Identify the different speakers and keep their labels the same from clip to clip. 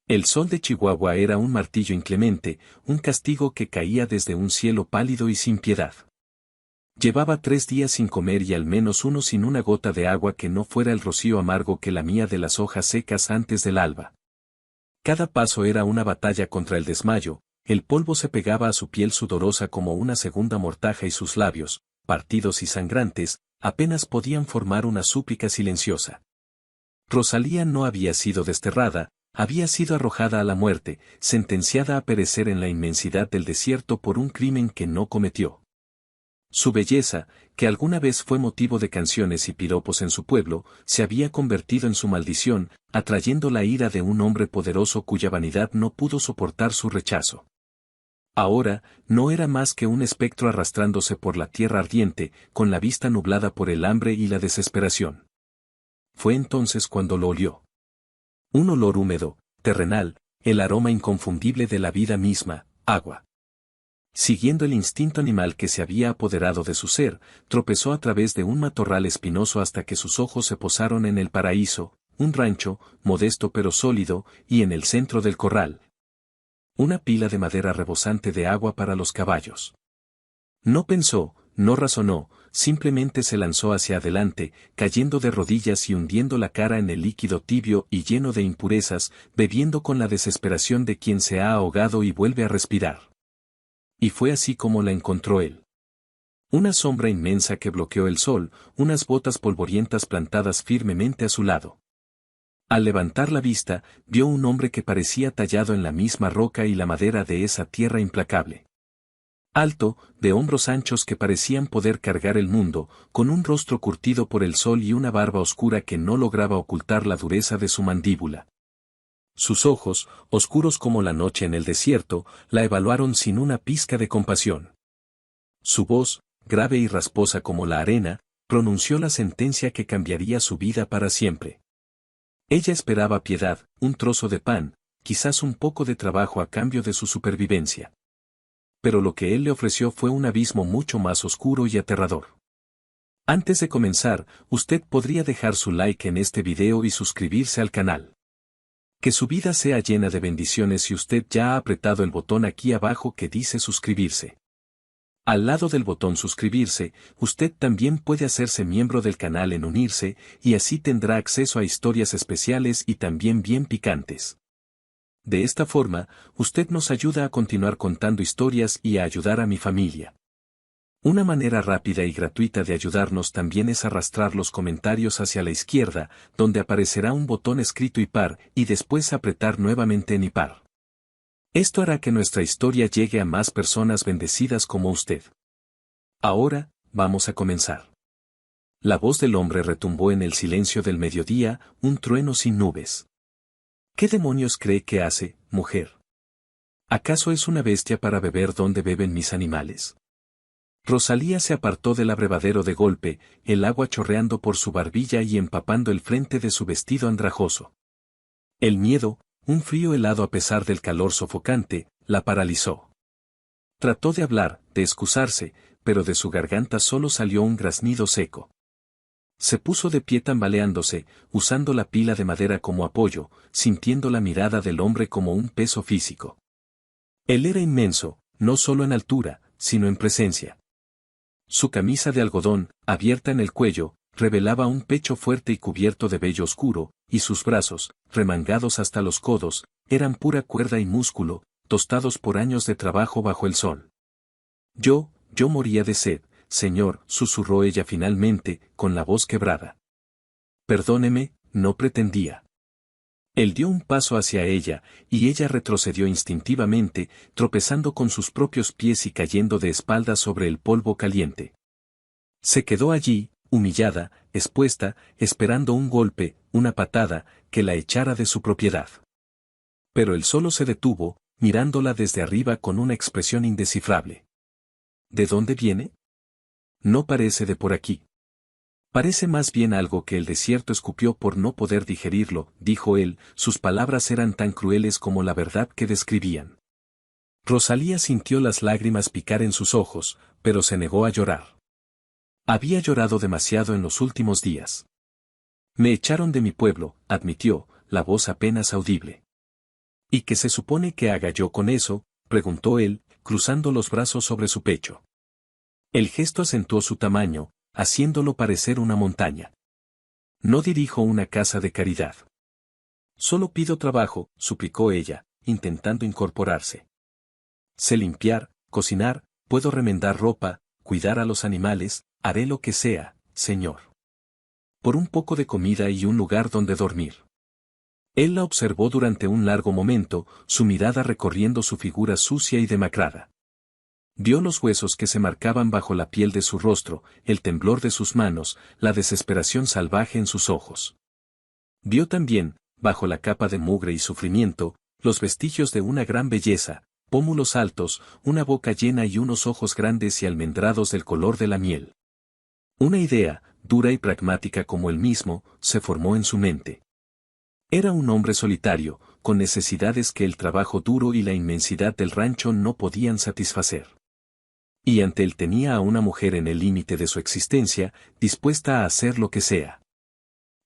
Speaker 1: El sol de Chihuahua era un martillo inclemente, un castigo que caía desde un cielo pálido y sin piedad. Llevaba 3 días sin comer y al menos uno sin una gota de agua que no fuera el rocío amargo que lamía de las hojas secas antes del alba. Cada paso era una batalla contra el desmayo, el polvo se pegaba a su piel sudorosa como una segunda mortaja y sus labios, partidos y sangrantes, apenas podían formar una súplica silenciosa. Rosalía no había sido desterrada, había sido arrojada a la muerte, sentenciada a perecer en la inmensidad del desierto por un crimen que no cometió. Su belleza, que alguna vez fue motivo de canciones y piropos en su pueblo, se había convertido en su maldición, atrayendo la ira de un hombre poderoso cuya vanidad no pudo soportar su rechazo. Ahora, no era más que un espectro arrastrándose por la tierra ardiente, con la vista nublada por el hambre y la desesperación. Fue entonces cuando lo olió. Un olor húmedo, terrenal, el aroma inconfundible de la vida misma, agua. Siguiendo el instinto animal que se había apoderado de su ser, tropezó a través de un matorral espinoso hasta que sus ojos se posaron en el paraíso, un rancho, modesto pero sólido, y en el centro del corral. Una pila de madera rebosante de agua para los caballos. No pensó, no razonó, simplemente se lanzó hacia adelante, cayendo de rodillas y hundiendo la cara en el líquido tibio y lleno de impurezas, bebiendo con la desesperación de quien se ha ahogado y vuelve a respirar. Y fue así como la encontró él. Una sombra inmensa que bloqueó el sol, unas botas polvorientas plantadas firmemente a su lado. Al levantar la vista, vio un hombre que parecía tallado en la misma roca y la madera de esa tierra implacable. Alto, de hombros anchos que parecían poder cargar el mundo, con un rostro curtido por el sol y una barba oscura que no lograba ocultar la dureza de su mandíbula. Sus ojos, oscuros como la noche en el desierto, la evaluaron sin una pizca de compasión. Su voz, grave y rasposa como la arena, pronunció la sentencia que cambiaría su vida para siempre. Ella esperaba piedad, un trozo de pan, quizás un poco de trabajo a cambio de su supervivencia. Pero lo que él le ofreció fue un abismo mucho más oscuro y aterrador. Antes de comenzar, usted podría dejar su like en este video y suscribirse al canal. Que su vida sea llena de bendiciones si usted ya ha apretado el botón aquí abajo que dice suscribirse. Al lado del botón suscribirse, usted también puede hacerse miembro del canal en unirse, y así tendrá acceso a historias especiales y también bien picantes. De esta forma, usted nos ayuda a continuar contando historias y a ayudar a mi familia. Una manera rápida y gratuita de ayudarnos también es arrastrar los comentarios hacia la izquierda, donde aparecerá un botón escrito IPAR, y después apretar nuevamente en IPAR. Esto hará que nuestra historia llegue a más personas bendecidas como usted. Ahora, vamos a comenzar. La voz del hombre retumbó en el silencio del mediodía, un trueno sin nubes. ¿Qué demonios cree que hace, mujer? ¿Acaso es una bestia para beber donde beben mis animales? Rosalía se apartó del abrevadero de golpe, el agua chorreando por su barbilla y empapando el frente de su vestido andrajoso. El miedo, un frío helado a pesar del calor sofocante, la paralizó. Trató de hablar, de excusarse, pero de su garganta solo salió un graznido seco. Se puso de pie tambaleándose, usando la pila de madera como apoyo, sintiendo la mirada del hombre como un peso físico. Él era inmenso, no solo en altura, sino en presencia. Su camisa de algodón, abierta en el cuello, revelaba un pecho fuerte y cubierto de vello oscuro, y sus brazos, remangados hasta los codos, eran pura cuerda y músculo, tostados por años de trabajo bajo el sol. Yo moría de sed, señor, susurró ella finalmente, con la voz quebrada. Perdóneme, no pretendía. Él dio un paso hacia ella, y ella retrocedió instintivamente, tropezando con sus propios pies y cayendo de espaldas sobre el polvo caliente. Se quedó allí, humillada, expuesta, esperando un golpe, una patada, que la echara de su propiedad. Pero él solo se detuvo, mirándola desde arriba con una expresión indescifrable. ¿De dónde viene? No parece de por aquí. Parece más bien algo que el desierto escupió por no poder digerirlo, dijo él, sus palabras eran tan crueles como la verdad que describían. Rosalía sintió las lágrimas picar en sus ojos, pero se negó a llorar. Había llorado demasiado en los últimos días. Me echaron de mi pueblo, admitió, la voz apenas audible. ¿Y qué se supone que haga yo con eso?, preguntó él, cruzando los brazos sobre su pecho. El gesto acentuó su tamaño, haciéndolo parecer una montaña. No dirijo una casa de caridad. Solo pido trabajo, suplicó ella, intentando incorporarse. Sé limpiar, cocinar, puedo remendar ropa, cuidar a los animales, haré lo que sea, señor. Por un poco de comida y un lugar donde dormir. Él la observó durante un largo momento, su mirada recorriendo su figura sucia y demacrada. Vio los huesos que se marcaban bajo la piel de su rostro, el temblor de sus manos, la desesperación salvaje en sus ojos. Vio también, bajo la capa de mugre y sufrimiento, los vestigios de una gran belleza, pómulos altos, una boca llena y unos ojos grandes y almendrados del color de la miel. Una idea, dura y pragmática como él mismo, se formó en su mente. Era un hombre solitario, con necesidades que el trabajo duro y la inmensidad del rancho no podían satisfacer. Y ante él tenía a una mujer en el límite de su existencia, dispuesta a hacer lo que sea.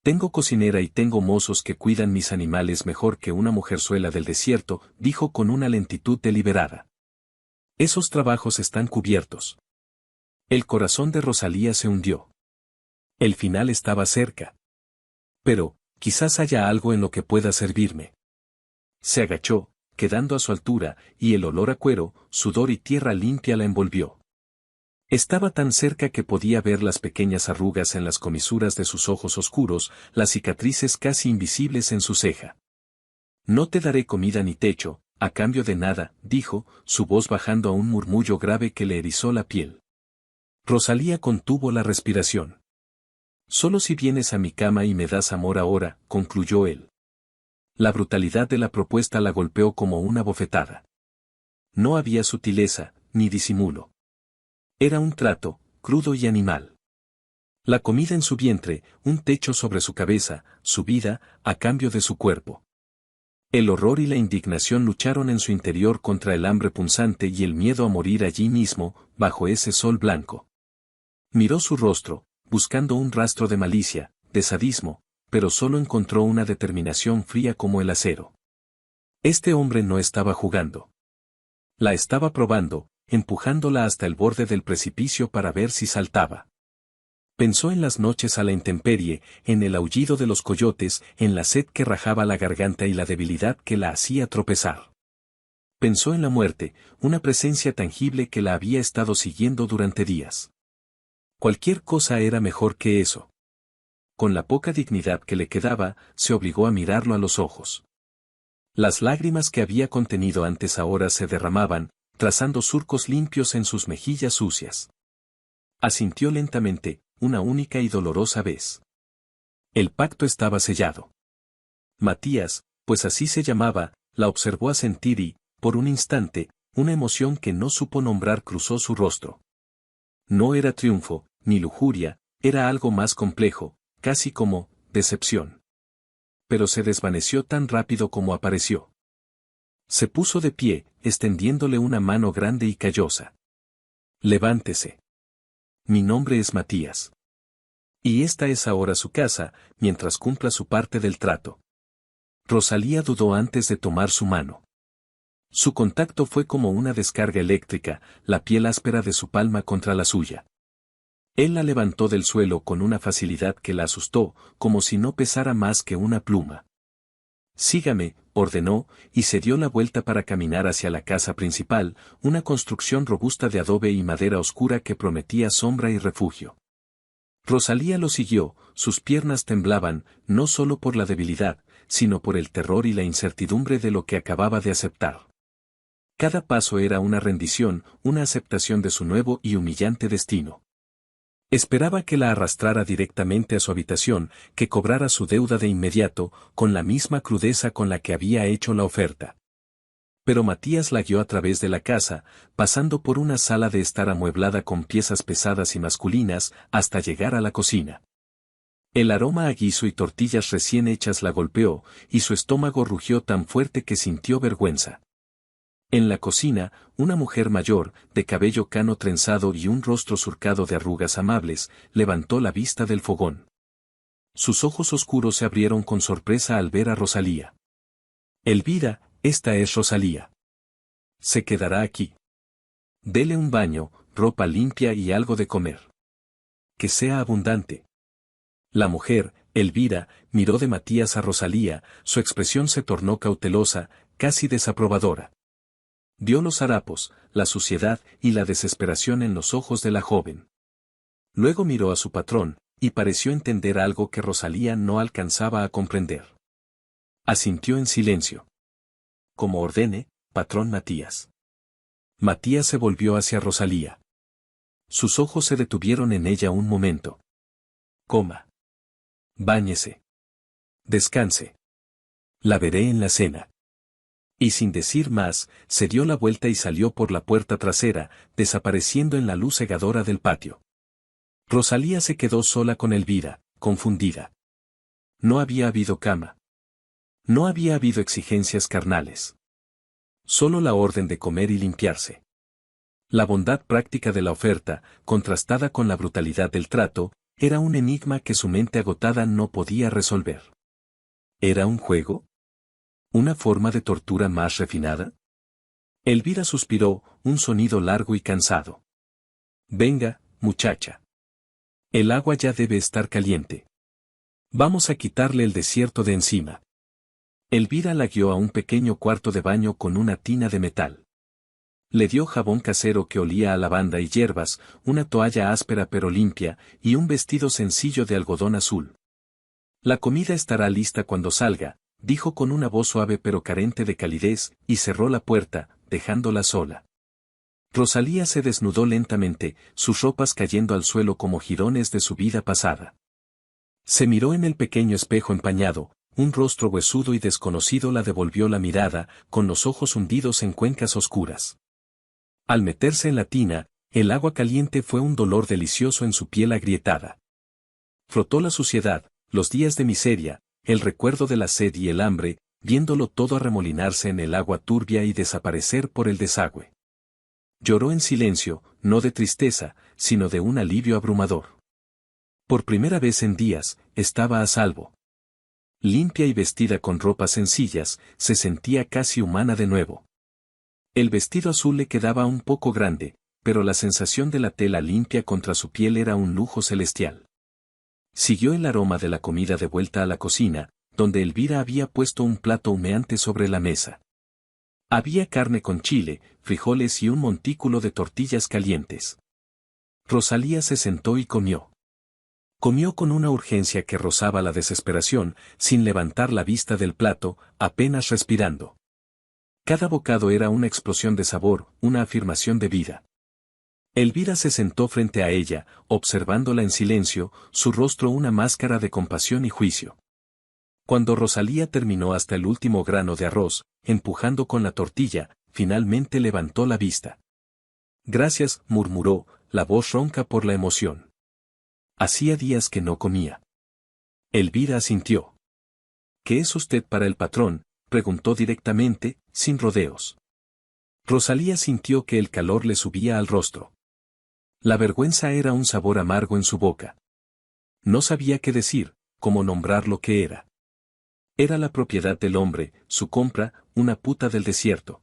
Speaker 1: Tengo cocinera y tengo mozos que cuidan mis animales mejor que una mujerzuela del desierto, dijo con una lentitud deliberada. Esos trabajos están cubiertos. El corazón de Rosalía se hundió. El final estaba cerca. Pero, quizás haya algo en lo que pueda servirme. Se agachó, quedando a su altura, y el olor a cuero, sudor y tierra limpia la envolvió. Estaba tan cerca que podía ver las pequeñas arrugas en las comisuras de sus ojos oscuros, las cicatrices casi invisibles en su ceja. No te daré comida ni techo, a cambio de nada, dijo, su voz bajando a un murmullo grave que le erizó la piel. Rosalía contuvo la respiración. Solo si vienes a mi cama y me das amor ahora, concluyó él. La brutalidad de la propuesta la golpeó como una bofetada. No había sutileza, ni disimulo. Era un trato, crudo y animal. La comida en su vientre, un techo sobre su cabeza, su vida, a cambio de su cuerpo. El horror y la indignación lucharon en su interior contra el hambre punzante y el miedo a morir allí mismo, bajo ese sol blanco. Miró su rostro, buscando un rastro de malicia, de sadismo, pero solo encontró una determinación fría como el acero. Este hombre no estaba jugando. La estaba probando, empujándola hasta el borde del precipicio para ver si saltaba. Pensó en las noches a la intemperie, en el aullido de los coyotes, en la sed que rajaba la garganta y la debilidad que la hacía tropezar. Pensó en la muerte, una presencia tangible que la había estado siguiendo durante días. Cualquier cosa era mejor que eso. Con la poca dignidad que le quedaba, se obligó a mirarlo a los ojos. Las lágrimas que había contenido antes ahora se derramaban, trazando surcos limpios en sus mejillas sucias. Asintió lentamente, una única y dolorosa vez. El pacto estaba sellado. Matías, pues así se llamaba, la observó asentir y, por un instante, una emoción que no supo nombrar cruzó su rostro. No era triunfo, ni lujuria, era algo más complejo, casi como decepción. Pero se desvaneció tan rápido como apareció. Se puso de pie, extendiéndole una mano grande y callosa. Levántese. Mi nombre es Matías. Y esta es ahora su casa, mientras cumpla su parte del trato. Rosalía dudó antes de tomar su mano. Su contacto fue como una descarga eléctrica, la piel áspera de su palma contra la suya. Él la levantó del suelo con una facilidad que la asustó, como si no pesara más que una pluma. Sígame, ordenó, y se dio la vuelta para caminar hacia la casa principal, una construcción robusta de adobe y madera oscura que prometía sombra y refugio. Rosalía lo siguió, sus piernas temblaban, no solo por la debilidad, sino por el terror y la incertidumbre de lo que acababa de aceptar. Cada paso era una rendición, una aceptación de su nuevo y humillante destino. Esperaba que la arrastrara directamente a su habitación, que cobrara su deuda de inmediato, con la misma crudeza con la que había hecho la oferta. Pero Matías la guió a través de la casa, pasando por una sala de estar amueblada con piezas pesadas y masculinas, hasta llegar a la cocina. El aroma a guiso y tortillas recién hechas la golpeó, y su estómago rugió tan fuerte que sintió vergüenza. En la cocina, una mujer mayor, de cabello cano trenzado y un rostro surcado de arrugas amables, levantó la vista del fogón. Sus ojos oscuros se abrieron con sorpresa al ver a Rosalía. Elvira, Esta es Rosalía. Se quedará aquí. Dele un baño, ropa limpia y algo de comer. Que sea abundante. La mujer, Elvira, miró de Matías a Rosalía, su expresión se tornó cautelosa, casi desaprobadora. Vio los harapos, la suciedad y la desesperación en los ojos de la joven. Luego miró a su patrón, y pareció entender algo que Rosalía no alcanzaba a comprender. Asintió en silencio. Como ordene, patrón Matías. Matías se volvió hacia Rosalía. Sus ojos se detuvieron en ella un momento. Coma. Báñese. Descanse. La veré en la cena. Y sin decir más, se dio la vuelta y salió por la puerta trasera, desapareciendo en la luz cegadora del patio. Rosalía se quedó sola con Elvira, confundida. No había habido cama. No había habido exigencias carnales. Solo la orden de comer y limpiarse. La bondad práctica de la oferta, contrastada con la brutalidad del trato, era un enigma que su mente agotada no podía resolver. ¿Era un juego? ¿Una forma de tortura más refinada? Elvira suspiró, un sonido largo y cansado. Venga, muchacha. El agua ya debe estar caliente. Vamos a quitarle el desierto de encima. Elvira la guió a un pequeño cuarto de baño con una tina de metal. Le dio jabón casero que olía a lavanda y hierbas, una toalla áspera pero limpia, y un vestido sencillo de algodón azul. La comida estará lista cuando salga, dijo con una voz suave pero carente de calidez, y cerró la puerta, dejándola sola. Rosalía se desnudó lentamente, sus ropas cayendo al suelo como jirones de su vida pasada. Se miró en el pequeño espejo empañado, un rostro huesudo y desconocido la devolvió la mirada, con los ojos hundidos en cuencas oscuras. Al meterse en la tina, el agua caliente fue un dolor delicioso en su piel agrietada. Frotó la suciedad, los días de miseria, el recuerdo de la sed y el hambre, viéndolo todo arremolinarse en el agua turbia y desaparecer por el desagüe. Lloró en silencio, no de tristeza, sino de un alivio abrumador. Por primera vez en días, estaba a salvo. Limpia y vestida con ropas sencillas, se sentía casi humana de nuevo. El vestido azul le quedaba un poco grande, pero la sensación de la tela limpia contra su piel era un lujo celestial. Siguió el aroma de la comida de vuelta a la cocina, donde Elvira había puesto un plato humeante sobre la mesa. Había carne con chile, frijoles y un montículo de tortillas calientes. Rosalía se sentó y comió. Comió con una urgencia que rozaba la desesperación, sin levantar la vista del plato, apenas respirando. Cada bocado era una explosión de sabor, una afirmación de vida. Elvira se sentó frente a ella, observándola en silencio, su rostro una máscara de compasión y juicio. Cuando Rosalía terminó hasta el último grano de arroz, empujando con la tortilla, finalmente levantó la vista. Gracias, murmuró, la voz ronca por la emoción. Hacía días que no comía. Elvira asintió. ¿Qué es usted para el patrón?, preguntó directamente, sin rodeos. Rosalía sintió que el calor le subía al rostro. La vergüenza era un sabor amargo en su boca. No sabía qué decir, cómo nombrar lo que era. Era la propiedad del hombre, su compra, una puta del desierto.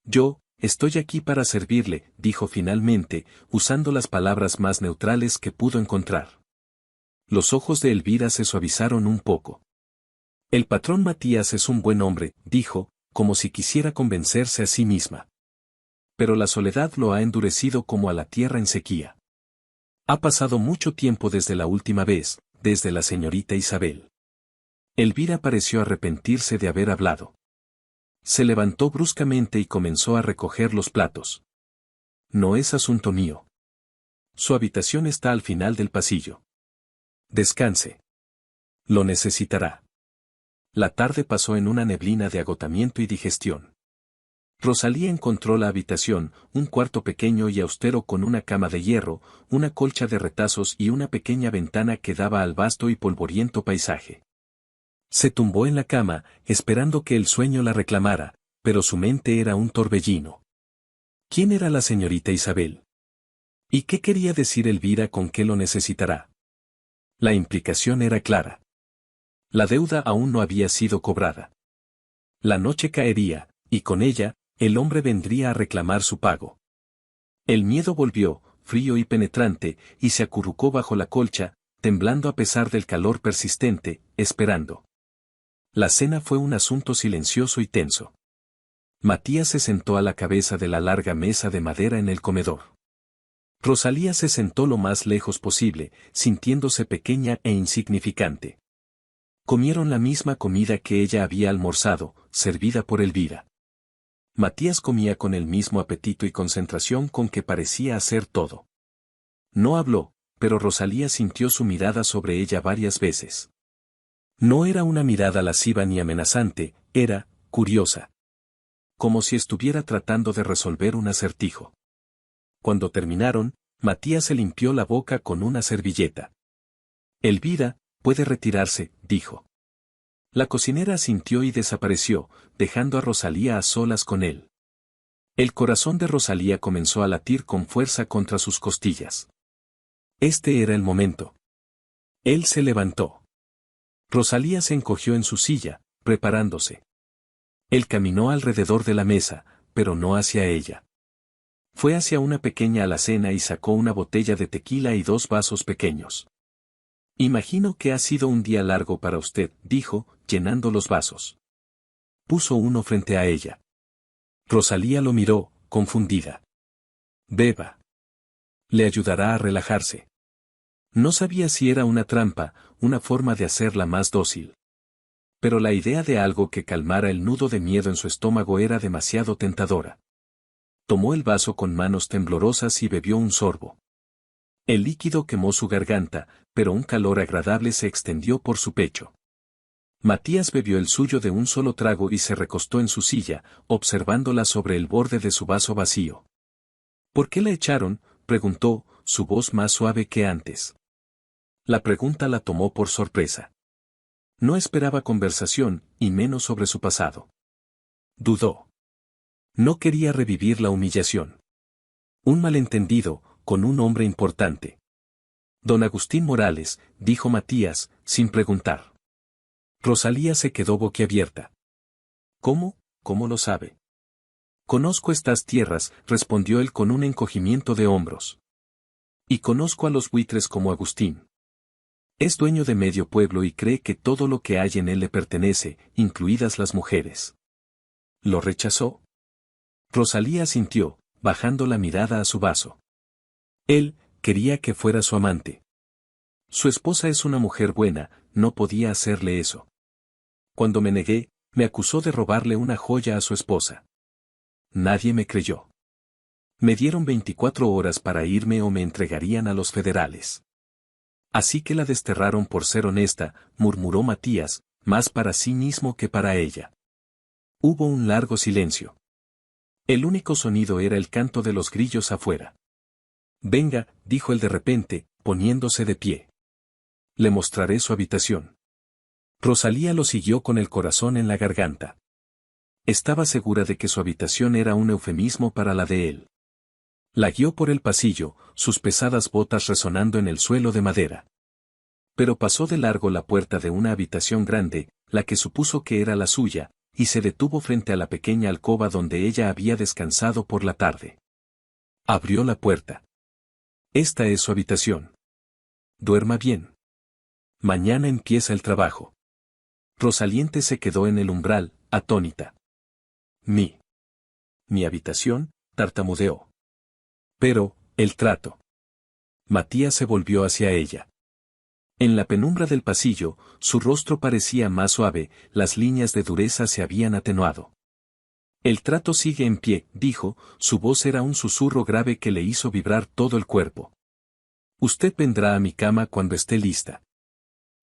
Speaker 1: Yo, estoy aquí para servirle, dijo finalmente, usando las palabras más neutrales que pudo encontrar. Los ojos de Elvira se suavizaron un poco. El patrón Matías es un buen hombre, dijo, como si quisiera convencerse a sí misma. Pero la soledad lo ha endurecido como a la tierra en sequía. Ha pasado mucho tiempo desde la última vez, desde la señorita Isabel. Elvira pareció arrepentirse de haber hablado. Se levantó bruscamente y comenzó a recoger los platos. No es asunto mío. Su habitación está al final del pasillo. Descanse. Lo necesitará. La tarde pasó en una neblina de agotamiento y digestión. Rosalía encontró la habitación, un cuarto pequeño y austero con una cama de hierro, una colcha de retazos y una pequeña ventana que daba al vasto y polvoriento paisaje. Se tumbó en la cama, esperando que el sueño la reclamara, pero su mente era un torbellino. ¿Quién era la señorita Isabel? ¿Y qué quería decir Elvira con que lo necesitará? La implicación era clara. La deuda aún no había sido cobrada. La noche caería, y con ella, el hombre vendría a reclamar su pago. El miedo volvió, frío y penetrante, y se acurrucó bajo la colcha, temblando a pesar del calor persistente, esperando. La cena fue un asunto silencioso y tenso. Matías se sentó a la cabeza de la larga mesa de madera en el comedor. Rosalía se sentó lo más lejos posible, sintiéndose pequeña e insignificante. Comieron la misma comida que ella había almorzado, servida por Elvira. Matías comía con el mismo apetito y concentración con que parecía hacer todo. No habló, pero Rosalía sintió su mirada sobre ella varias veces. No era una mirada lasciva ni amenazante, era, curiosa. Como si estuviera tratando de resolver un acertijo. Cuando terminaron, Matías se limpió la boca con una servilleta. Elvira, puede retirarse, dijo. La cocinera asintió y desapareció, dejando a Rosalía a solas con él. El corazón de Rosalía comenzó a latir con fuerza contra sus costillas. Este era el momento. Él se levantó. Rosalía se encogió en su silla, preparándose. Él caminó alrededor de la mesa, pero no hacia ella. Fue hacia una pequeña alacena y sacó una botella de tequila y 2 vasos pequeños. Imagino que ha sido un día largo para usted, dijo, llenando los vasos. Puso uno frente a ella. Rosalía lo miró, confundida. Beba. Le ayudará a relajarse. No sabía si era una trampa, una forma de hacerla más dócil. Pero la idea de algo que calmara el nudo de miedo en su estómago era demasiado tentadora. Tomó el vaso con manos temblorosas y bebió un sorbo. El líquido quemó su garganta, pero un calor agradable se extendió por su pecho. Matías bebió el suyo de un solo trago y se recostó en su silla, observándola sobre el borde de su vaso vacío. ¿Por qué la echaron?, preguntó, su voz más suave que antes. La pregunta la tomó por sorpresa. No esperaba conversación, y menos sobre su pasado. Dudó. No quería revivir la humillación. Un malentendido, con un hombre importante. Don Agustín Morales, dijo Matías, sin preguntar. Rosalía se quedó boquiabierta. ¿Cómo? ¿Cómo lo sabe? Conozco estas tierras, respondió él con un encogimiento de hombros. Y conozco a los buitres como Agustín. Es dueño de medio pueblo y cree que todo lo que hay en él le pertenece, incluidas las mujeres. ¿Lo rechazó? Rosalía asintió, bajando la mirada a su vaso. Él quería que fuera su amante. Su esposa es una mujer buena, no podía hacerle eso. Cuando me negué, me acusó de robarle una joya a su esposa. Nadie me creyó. Me dieron 24 horas para irme o me entregarían a los federales. Así que la desterraron por ser honesta, murmuró Matías, más para sí mismo que para ella. Hubo un largo silencio. El único sonido era el canto de los grillos afuera. Venga, dijo él de repente, poniéndose de pie. Le mostraré su habitación. Rosalía lo siguió con el corazón en la garganta. Estaba segura de que su habitación era un eufemismo para la de él. La guió por el pasillo, sus pesadas botas resonando en el suelo de madera. Pero pasó de largo la puerta de una habitación grande, la que supuso que era la suya, y se detuvo frente a la pequeña alcoba donde ella había descansado por la tarde. Abrió la puerta. Esta es su habitación. Duerma bien. Mañana empieza el trabajo. Rosaliente se quedó en el umbral, atónita. Mi habitación, tartamudeó. Pero, el trato. Matías se volvió hacia ella. En la penumbra del pasillo, su rostro parecía más suave, las líneas de dureza se habían atenuado. El trato sigue en pie, dijo, su voz era un susurro grave que le hizo vibrar todo el cuerpo. Usted vendrá a mi cama cuando esté lista.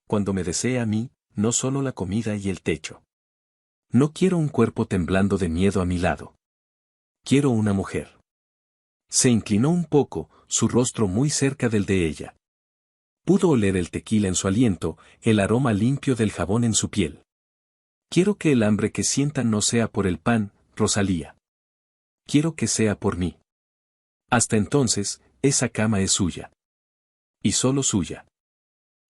Speaker 1: Cuando me desee a mí, no solo la comida y el techo. No quiero un cuerpo temblando de miedo a mi lado. Quiero una mujer. Se inclinó un poco, su rostro muy cerca del de ella. Pudo oler el tequila en su aliento, el aroma limpio del jabón en su piel. Quiero que el hambre que sientan no sea por el pan, Rosalía. Quiero que sea por mí. Hasta entonces, esa cama es suya. Y solo suya.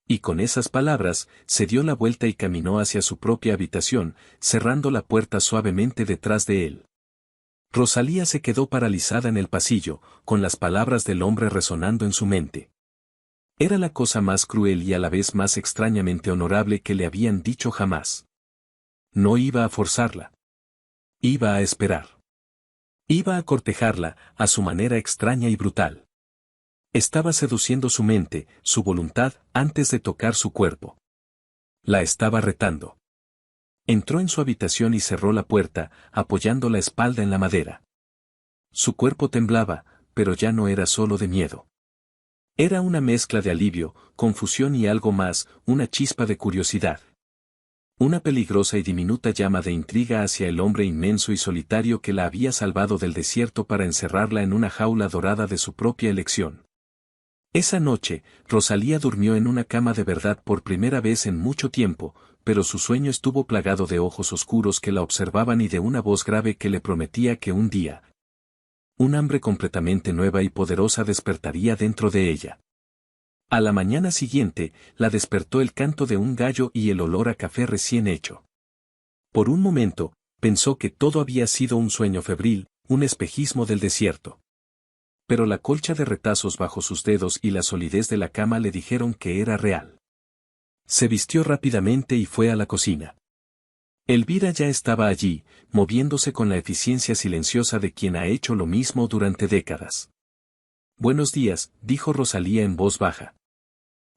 Speaker 1: Y con esas palabras, se dio la vuelta y caminó hacia su propia habitación, cerrando la puerta suavemente detrás de él. Rosalía se quedó paralizada en el pasillo, con las palabras del hombre resonando en su mente. Era la cosa más cruel y a la vez más extrañamente honorable que le habían dicho jamás. No iba a forzarla. Iba a esperar. Iba a cortejarla, a su manera extraña y brutal. Estaba seduciendo su mente, su voluntad, antes de tocar su cuerpo. La estaba retando. Entró en su habitación y cerró la puerta, apoyando la espalda en la madera. Su cuerpo temblaba, pero ya no era solo de miedo. Era una mezcla de alivio, confusión y algo más, una chispa de curiosidad. Una peligrosa y diminuta llama de intriga hacia el hombre inmenso y solitario que la había salvado del desierto para encerrarla en una jaula dorada de su propia elección. Esa noche, Rosalía durmió en una cama de verdad por primera vez en mucho tiempo, pero su sueño estuvo plagado de ojos oscuros que la observaban y de una voz grave que le prometía que un día, un hambre completamente nueva y poderosa despertaría dentro de ella. A la mañana siguiente, la despertó el canto de un gallo y el olor a café recién hecho. Por un momento, pensó que todo había sido un sueño febril, un espejismo del desierto. Pero la colcha de retazos bajo sus dedos y la solidez de la cama le dijeron que era real. Se vistió rápidamente y fue a la cocina. Elvira ya estaba allí, moviéndose con la eficiencia silenciosa de quien ha hecho lo mismo durante décadas. «Buenos días», dijo Rosalía en voz baja.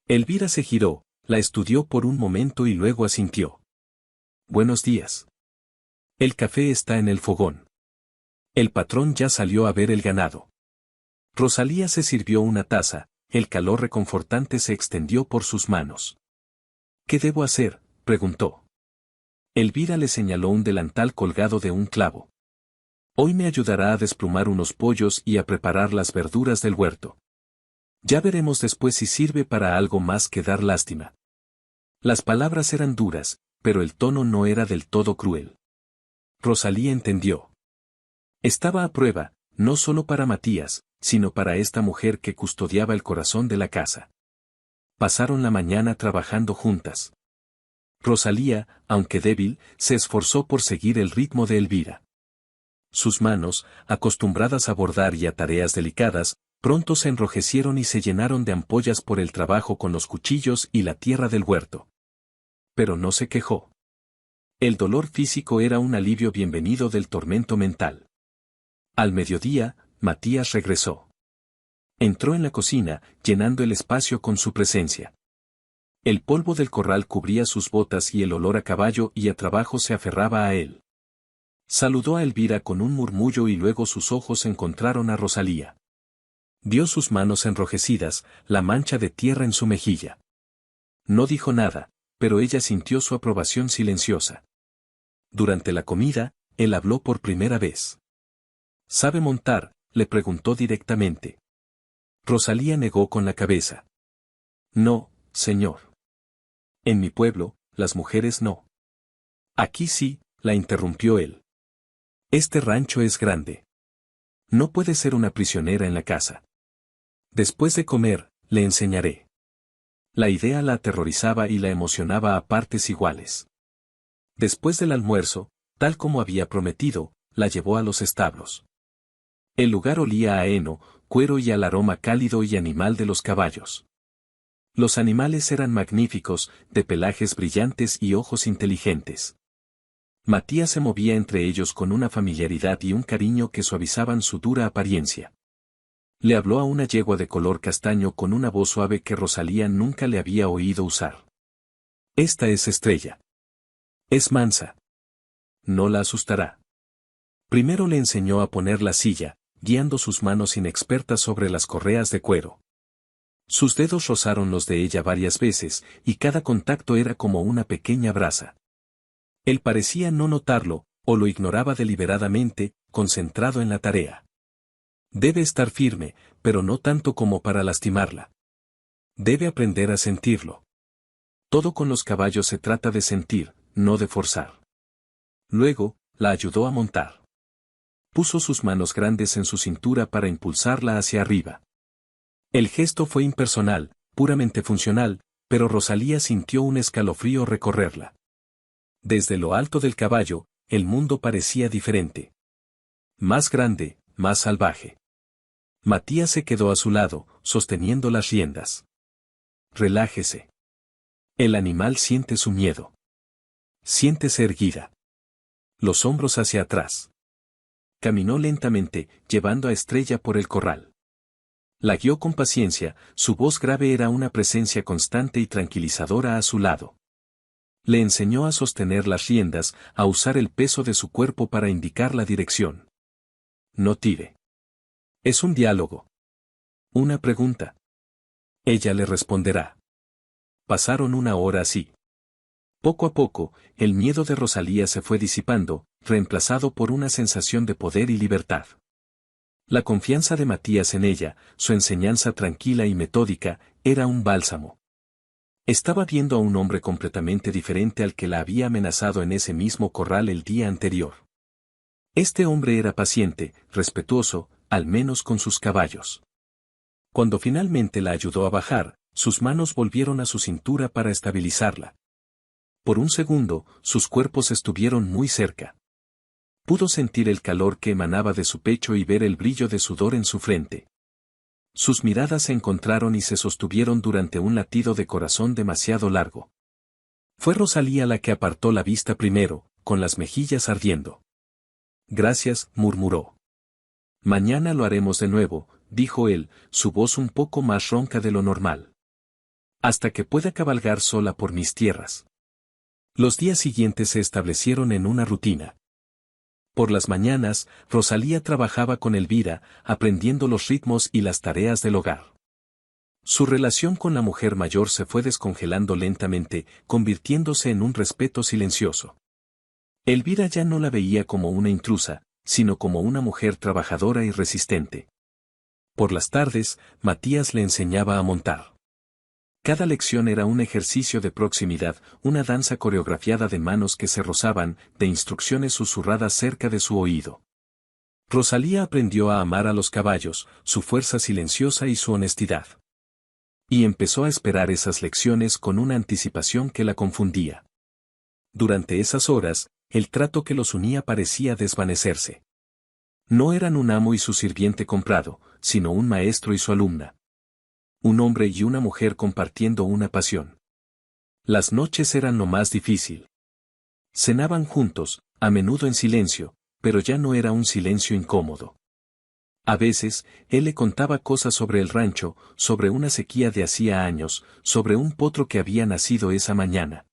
Speaker 1: Elvira se giró, la estudió por un momento y luego asintió. «Buenos días. El café está en el fogón. El patrón ya salió a ver el ganado». Rosalía se sirvió una taza, el calor reconfortante se extendió por sus manos. «¿Qué debo hacer?», preguntó. Elvira le señaló un delantal colgado de un clavo. «Hoy me ayudará a desplumar unos pollos y a preparar las verduras del huerto. Ya veremos después si sirve para algo más que dar lástima». Las palabras eran duras, pero el tono no era del todo cruel. Rosalía entendió. Estaba a prueba, no solo para Matías, sino para esta mujer que custodiaba el corazón de la casa. Pasaron la mañana trabajando juntas. Rosalía, aunque débil, se esforzó por seguir el ritmo de Elvira. Sus manos, acostumbradas a bordar y a tareas delicadas, pronto se enrojecieron y se llenaron de ampollas por el trabajo con los cuchillos y la tierra del huerto. Pero no se quejó. El dolor físico era un alivio bienvenido del tormento mental. Al mediodía, Matías regresó. Entró en la cocina, llenando el espacio con su presencia. El polvo del corral cubría sus botas y el olor a caballo y a trabajo se aferraba a él. Saludó a Elvira con un murmullo y luego sus ojos encontraron a Rosalía. Vio sus manos enrojecidas, la mancha de tierra en su mejilla. No dijo nada, pero ella sintió su aprobación silenciosa. Durante la comida, él habló por primera vez. «¿Sabe montar?», le preguntó directamente. Rosalía negó con la cabeza. «No, señor. En mi pueblo, las mujeres no». «Aquí sí», la interrumpió él. «Este rancho es grande. No puede ser una prisionera en la casa. Después de comer, le enseñaré». La idea la aterrorizaba y la emocionaba a partes iguales. Después del almuerzo, tal como había prometido, la llevó a los establos. El lugar olía a heno, cuero y al aroma cálido y animal de los caballos. Los animales eran magníficos, de pelajes brillantes y ojos inteligentes. Matías se movía entre ellos con una familiaridad y un cariño que suavizaban su dura apariencia. Le habló a una yegua de color castaño con una voz suave que Rosalía nunca le había oído usar. «Esta es Estrella. Es mansa. No la asustará». Primero le enseñó a poner la silla, guiando sus manos inexpertas sobre las correas de cuero. Sus dedos rozaron los de ella varias veces, y cada contacto era como una pequeña brasa. Él parecía no notarlo, o lo ignoraba deliberadamente, concentrado en la tarea. Debe estar firme, pero no tanto como para lastimarla. Debe aprender a sentirlo. Todo con los caballos se trata de sentir, no de forzar. Luego, la ayudó a montar. Puso sus manos grandes en su cintura para impulsarla hacia arriba. El gesto fue impersonal, puramente funcional, Pero Rosalía sintió un escalofrío recorrerla. Desde lo alto del caballo, el mundo parecía diferente. Más grande, más salvaje. Matías se quedó a su lado, sosteniendo las riendas. Relájese. El animal siente su miedo. Siéntese erguida. Los hombros hacia atrás. Caminó lentamente, llevando a Estrella por el corral. La guió con paciencia, su voz grave era una presencia constante y tranquilizadora a su lado. Le enseñó a sostener las riendas, a usar el peso de su cuerpo para indicar la dirección. No tire. Es un diálogo. Una pregunta. Ella le responderá. Pasaron una hora así. Poco a poco, el miedo de Rosalía se fue disipando, reemplazado por una sensación de poder y libertad. La confianza de Matías en ella, su enseñanza tranquila y metódica, era un bálsamo. Estaba viendo a un hombre completamente diferente al que la había amenazado en ese mismo corral el día anterior. Este hombre era paciente, respetuoso, al menos con sus caballos. Cuando finalmente la ayudó a bajar, sus manos volvieron a su cintura para estabilizarla. Por un segundo, sus cuerpos estuvieron muy cerca. Pudo sentir el calor que emanaba de su pecho y ver el brillo de sudor en su frente. Sus miradas se encontraron y se sostuvieron durante un latido de corazón demasiado largo. Fue Rosalía la que apartó la vista primero, con las mejillas ardiendo. Gracias, murmuró. Mañana lo haremos de nuevo, dijo él, su voz un poco más ronca de lo normal. Hasta que pueda cabalgar sola por mis tierras. Los días siguientes se establecieron en una rutina. Por las mañanas, Rosalía trabajaba con Elvira, aprendiendo los ritmos y las tareas del hogar. Su relación con la mujer mayor se fue descongelando lentamente, convirtiéndose en un respeto silencioso. Elvira ya no la veía como una intrusa, sino como una mujer trabajadora y resistente. Por las tardes, Matías le enseñaba a montar. Cada lección era un ejercicio de proximidad, una danza coreografiada de manos que se rozaban, de instrucciones susurradas cerca de su oído. Rosalía aprendió a amar a los caballos, su fuerza silenciosa y su honestidad. Y empezó a esperar esas lecciones con una anticipación que la confundía. Durante esas horas, el trato que los unía parecía desvanecerse. No eran un amo y su sirviente comprado, sino un maestro y su alumna. Un hombre y una mujer compartiendo una pasión. Las noches eran lo más difícil. Cenaban juntos, a menudo en silencio, pero ya no era un silencio incómodo. A veces, él le contaba cosas sobre el rancho, sobre una sequía de hacía años, sobre un potro que había nacido esa mañana.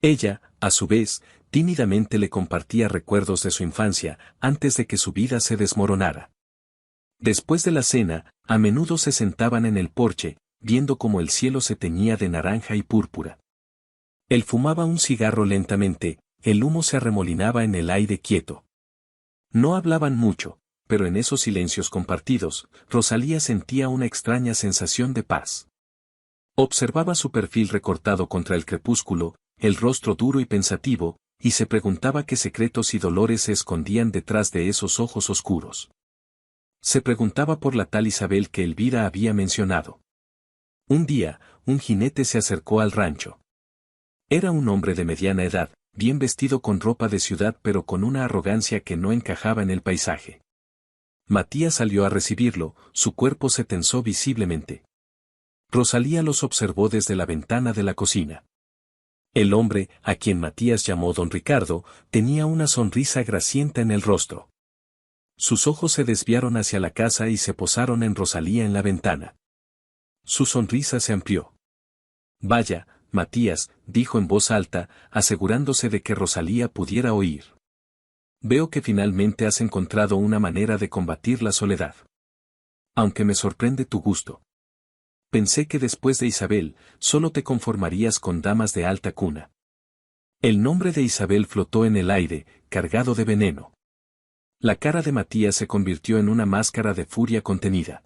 Speaker 1: Ella, a su vez, tímidamente le compartía recuerdos de su infancia, antes de que su vida se desmoronara. Después de la cena, a menudo se sentaban en el porche, viendo cómo el cielo se teñía de naranja y púrpura. Él fumaba un cigarro lentamente, el humo se arremolinaba en el aire quieto. No hablaban mucho, pero en esos silencios compartidos, Rosalía sentía una extraña sensación de paz. Observaba su perfil recortado contra el crepúsculo, el rostro duro y pensativo, y se preguntaba qué secretos y dolores se escondían detrás de esos ojos oscuros. Se preguntaba por la tal Isabel que Elvira había mencionado. Un día, un jinete se acercó al rancho. Era un hombre de mediana edad, bien vestido con ropa de ciudad pero con una arrogancia que no encajaba en el paisaje. Matías salió a recibirlo, su cuerpo se tensó visiblemente. Rosalía los observó desde la ventana de la cocina. El hombre, a quien Matías llamó don Ricardo, tenía una sonrisa gracienta en el rostro. Sus ojos se desviaron hacia la casa y se posaron en Rosalía en la ventana. Su sonrisa se amplió. Vaya, Matías, dijo en voz alta, asegurándose de que Rosalía pudiera oír. Veo que finalmente has encontrado una manera de combatir la soledad. Aunque me sorprende tu gusto. Pensé que después de Isabel, solo te conformarías con damas de alta cuna. El nombre de Isabel flotó en el aire, cargado de veneno. La cara de Matías se convirtió en una máscara de furia contenida.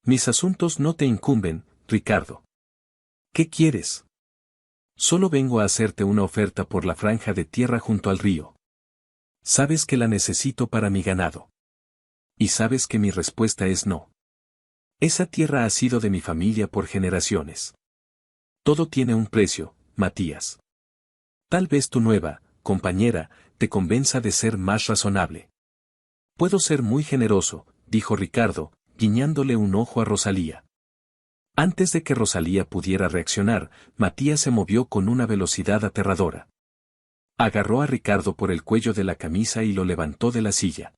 Speaker 1: Mis asuntos no te incumben, Ricardo. ¿Qué quieres? Solo vengo a hacerte una oferta por la franja de tierra junto al río. Sabes que la necesito para mi ganado. Y sabes que mi respuesta es no. Esa tierra ha sido de mi familia por generaciones. Todo tiene un precio, Matías. Tal vez tu nueva, compañera, te convenza de ser más razonable. Puedo ser muy generoso, dijo Ricardo, guiñándole un ojo a Rosalía. Antes de que Rosalía pudiera reaccionar, Matías se movió con una velocidad aterradora. Agarró a Ricardo por el cuello de la camisa y lo levantó de la silla.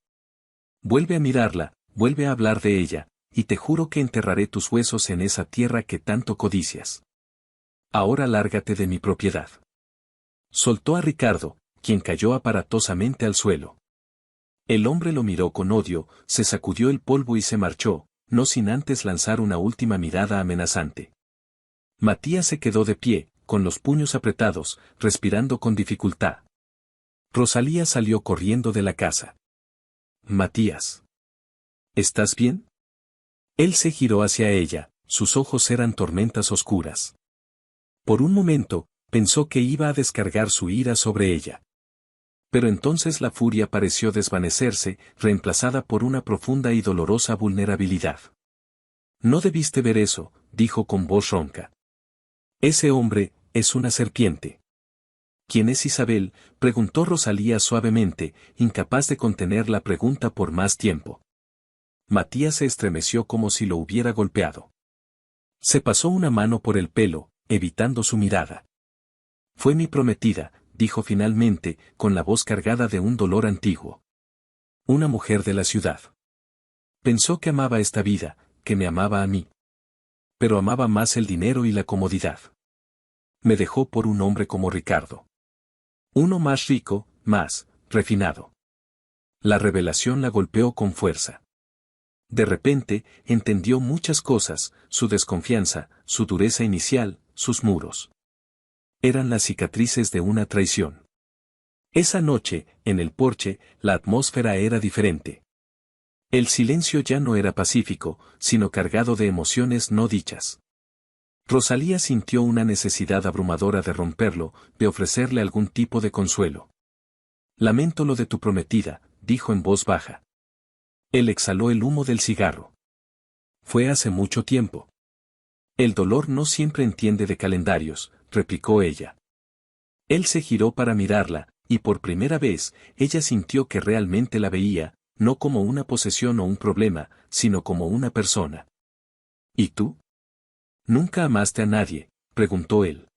Speaker 1: Vuelve a mirarla, vuelve a hablar de ella, y te juro que enterraré tus huesos en esa tierra que tanto codicias. Ahora lárgate de mi propiedad. Soltó a Ricardo, quien cayó aparatosamente al suelo. El hombre lo miró con odio, se sacudió el polvo y se marchó, no sin antes lanzar una última mirada amenazante. Matías se quedó de pie, con los puños apretados, respirando con dificultad. Rosalía salió corriendo de la casa. Matías. ¿Estás bien? Él se giró hacia ella, sus ojos eran tormentas oscuras. Por un momento, pensó que iba a descargar su ira sobre ella. Pero entonces la furia pareció desvanecerse, reemplazada por una profunda y dolorosa vulnerabilidad. No debiste ver eso, dijo con voz ronca. Ese hombre, es una serpiente. ¿Quién es Isabel?, preguntó Rosalía suavemente, incapaz de contener la pregunta por más tiempo. Matías se estremeció como si lo hubiera golpeado. Se pasó una mano por el pelo, evitando su mirada. Fue mi prometida, dijo finalmente, con la voz cargada de un dolor antiguo. Una mujer de la ciudad. Pensó que amaba esta vida, que me amaba a mí. Pero amaba más el dinero y la comodidad. Me dejó por un hombre como Ricardo. Uno más rico, más refinado. La revelación la golpeó con fuerza. De repente, entendió muchas cosas, su desconfianza, su dureza inicial, sus muros. Eran las cicatrices de una traición. Esa noche, en el porche, la atmósfera era diferente. El silencio ya no era pacífico, sino cargado de emociones no dichas. Rosalía sintió una necesidad abrumadora de romperlo, de ofrecerle algún tipo de consuelo. Lamento lo de tu prometida, dijo en voz baja. Él exhaló el humo del cigarro. Fue hace mucho tiempo. El dolor no siempre entiende de calendarios, replicó ella. Él se giró para mirarla, y por primera vez, ella sintió que realmente la veía, no como una posesión o un problema, sino como una persona. ¿Y tú? ¿Nunca amaste a nadie?, preguntó él.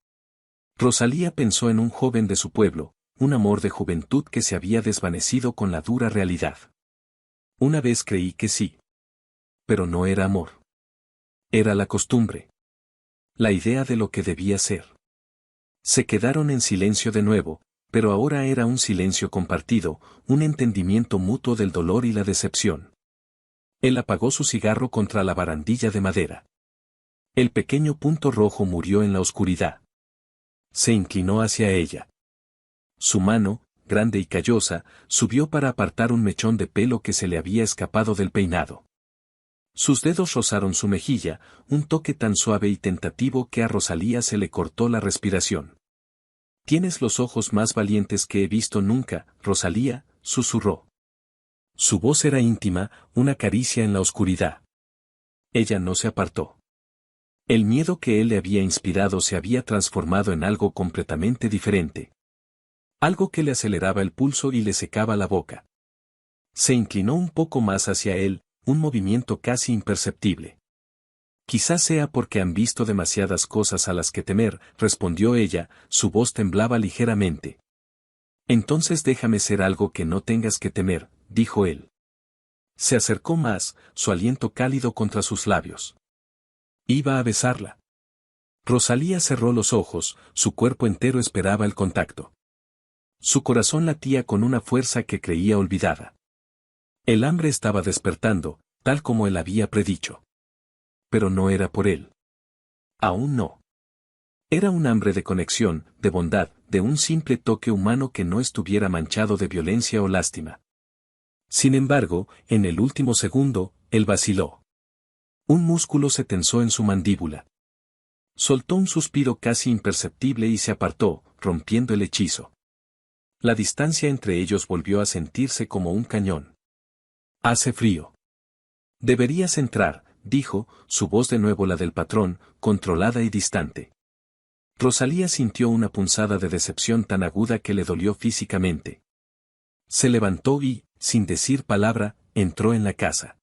Speaker 1: Rosalía pensó en un joven de su pueblo, un amor de juventud que se había desvanecido con la dura realidad. Una vez creí que sí. Pero no era amor. Era la costumbre. La idea de lo que debía ser. Se quedaron en silencio de nuevo, pero ahora era un silencio compartido, un entendimiento mutuo del dolor y la decepción. Él apagó su cigarro contra la barandilla de madera. El pequeño punto rojo murió en la oscuridad. Se inclinó hacia ella. Su mano, grande y callosa, subió para apartar un mechón de pelo que se le había escapado del peinado. Sus dedos rozaron su mejilla, un toque tan suave y tentativo que a Rosalía se le cortó la respiración. Tienes los ojos más valientes que he visto nunca, Rosalía, susurró. Su voz era íntima, una caricia en la oscuridad. Ella no se apartó. El miedo que él le había inspirado se había transformado en algo completamente diferente. Algo que le aceleraba el pulso y le secaba la boca. Se inclinó un poco más hacia él, un movimiento casi imperceptible. Quizás sea porque han visto demasiadas cosas a las que temer, respondió ella, su voz temblaba ligeramente. Entonces déjame ser algo que no tengas que temer, dijo él. Se acercó más, su aliento cálido contra sus labios. Iba a besarla. Rosalía cerró los ojos, su cuerpo entero esperaba el contacto. Su corazón latía con una fuerza que creía olvidada. El hambre estaba despertando, tal como él había predicho. Pero no era por él. Aún no. Era un hambre de conexión, de bondad, de un simple toque humano que no estuviera manchado de violencia o lástima. Sin embargo, en el último segundo, él vaciló. Un músculo se tensó en su mandíbula. Soltó un suspiro casi imperceptible y se apartó, rompiendo el hechizo. La distancia entre ellos volvió a sentirse como un cañón. Hace frío. Deberías entrar, dijo, su voz de nuevo la del patrón, controlada y distante. Rosalía sintió una punzada de decepción tan aguda que le dolió físicamente. Se levantó y, sin decir palabra, entró en la casa.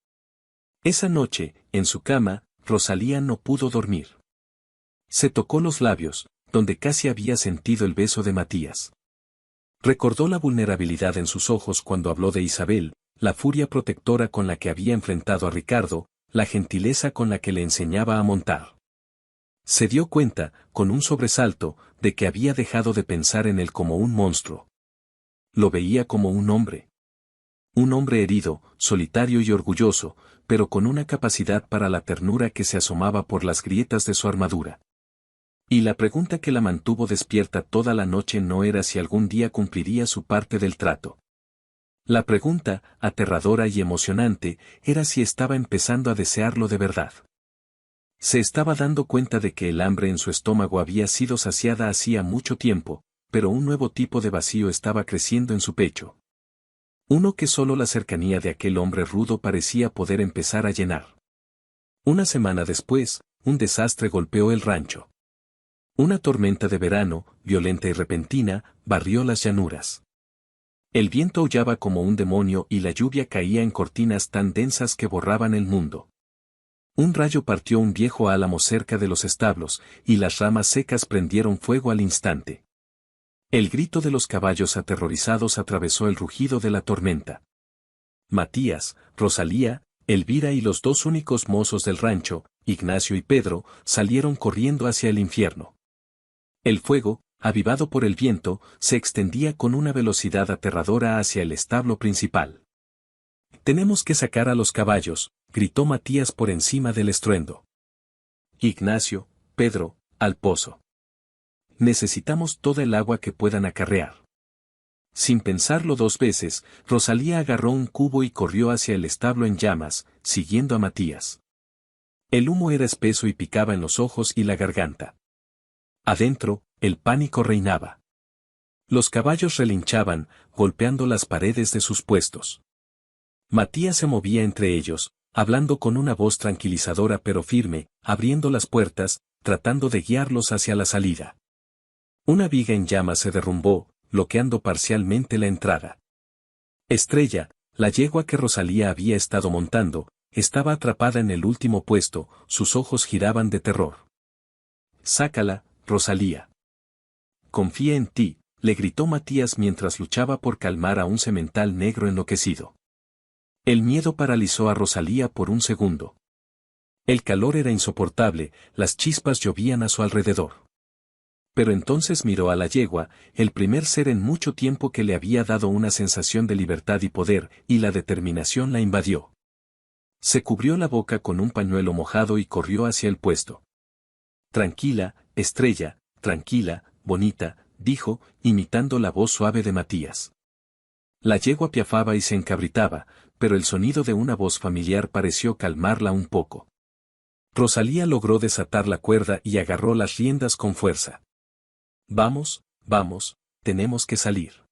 Speaker 1: Esa noche, en su cama, Rosalía no pudo dormir. Se tocó los labios, donde casi había sentido el beso de Matías. Recordó la vulnerabilidad en sus ojos cuando habló de Isabel, la furia protectora con la que había enfrentado a Ricardo, la gentileza con la que le enseñaba a montar. Se dio cuenta, con un sobresalto, de que había dejado de pensar en él como un monstruo. Lo veía como un hombre. Un hombre herido, solitario y orgulloso, pero con una capacidad para la ternura que se asomaba por las grietas de su armadura. Y la pregunta que la mantuvo despierta toda la noche no era si algún día cumpliría su parte del trato. La pregunta, aterradora y emocionante, era si estaba empezando a desearlo de verdad. Se estaba dando cuenta de que el hambre en su estómago había sido saciada hacía mucho tiempo, pero un nuevo tipo de vacío estaba creciendo en su pecho. Uno que solo la cercanía de aquel hombre rudo parecía poder empezar a llenar. Una semana después, un desastre golpeó el rancho. Una tormenta de verano, violenta y repentina, barrió las llanuras. El viento aullaba como un demonio y la lluvia caía en cortinas tan densas que borraban el mundo. Un rayo partió un viejo álamo cerca de los establos, y las ramas secas prendieron fuego al instante. El grito de los caballos aterrorizados atravesó el rugido de la tormenta. Matías, Rosalía, Elvira y los dos únicos mozos del rancho, Ignacio y Pedro, salieron corriendo hacia el infierno. El fuego, avivado por el viento, se extendía con una velocidad aterradora hacia el establo principal. «Tenemos que sacar a los caballos», gritó Matías por encima del estruendo. «Ignacio, Pedro, al pozo. Necesitamos toda el agua que puedan acarrear». Sin pensarlo dos veces, Rosalía agarró un cubo y corrió hacia el establo en llamas, siguiendo a Matías. El humo era espeso y picaba en los ojos y la garganta. Adentro, el pánico reinaba. Los caballos relinchaban, golpeando las paredes de sus puestos. Matías se movía entre ellos, hablando con una voz tranquilizadora pero firme, abriendo las puertas, tratando de guiarlos hacia la salida. Una viga en llamas se derrumbó, bloqueando parcialmente la entrada. Estrella, la yegua que Rosalía había estado montando, estaba atrapada en el último puesto, sus ojos giraban de terror. «Sácala, Rosalía. Confía en ti», le gritó Matías mientras luchaba por calmar a un semental negro enloquecido. El miedo paralizó a Rosalía por un segundo. El calor era insoportable, las chispas llovían a su alrededor. Pero entonces miró a la yegua, el primer ser en mucho tiempo que le había dado una sensación de libertad y poder, y la determinación la invadió. Se cubrió la boca con un pañuelo mojado y corrió hacia el puesto. «Tranquila, Estrella, tranquila, bonita», dijo, imitando la voz suave de Matías. La yegua piafaba y se encabritaba, pero el sonido de una voz familiar pareció calmarla un poco. Rosalía logró desatar la cuerda y agarró las riendas con fuerza. «Vamos, vamos, tenemos que salir».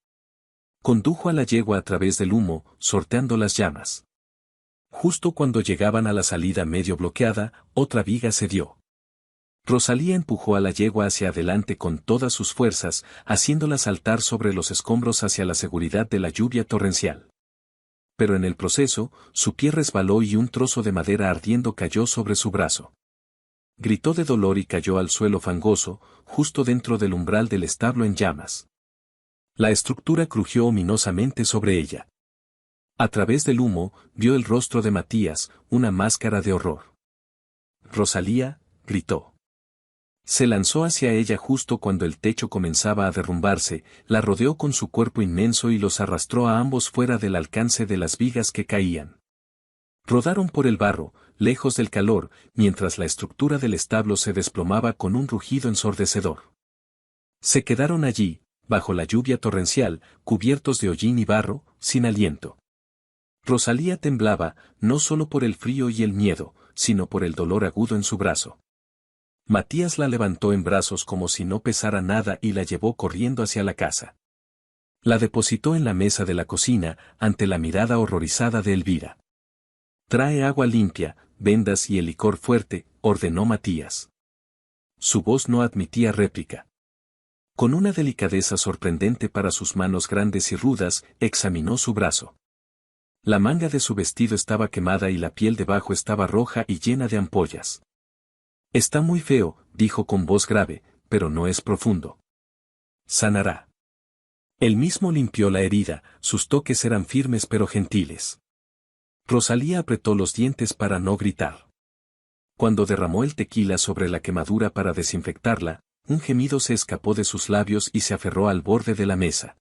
Speaker 1: Condujo a la yegua a través del humo, sorteando las llamas. Justo cuando llegaban a la salida medio bloqueada, otra viga cedió. Rosalía empujó a la yegua hacia adelante con todas sus fuerzas, haciéndola saltar sobre los escombros hacia la seguridad de la lluvia torrencial. Pero en el proceso, su pie resbaló y un trozo de madera ardiendo cayó sobre su brazo. Gritó de dolor y cayó al suelo fangoso, justo dentro del umbral del establo en llamas. La estructura crujió ominosamente sobre ella. A través del humo, vio el rostro de Matías, una máscara de horror. «Rosalía», gritó. Se lanzó hacia ella justo cuando el techo comenzaba a derrumbarse, la rodeó con su cuerpo inmenso y los arrastró a ambos fuera del alcance de las vigas que caían. Rodaron por el barro, lejos del calor, mientras la estructura del establo se desplomaba con un rugido ensordecedor. Se quedaron allí, bajo la lluvia torrencial, cubiertos de hollín y barro, sin aliento. Rosalía temblaba, no solo por el frío y el miedo, sino por el dolor agudo en su brazo. Matías la levantó en brazos como si no pesara nada y la llevó corriendo hacia la casa. La depositó en la mesa de la cocina, ante la mirada horrorizada de Elvira. «Trae agua limpia, vendas y el licor fuerte», ordenó Matías. Su voz no admitía réplica. Con una delicadeza sorprendente para sus manos grandes y rudas, examinó su brazo. La manga de su vestido estaba quemada y la piel debajo estaba roja y llena de ampollas. Está muy feo, dijo con voz grave, pero no es profundo. Sanará. Él mismo limpió la herida, sus toques eran firmes pero gentiles. Rosalía apretó los dientes para no gritar. Cuando derramó el tequila sobre la quemadura para desinfectarla, un gemido se escapó de sus labios y se aferró al borde de la mesa.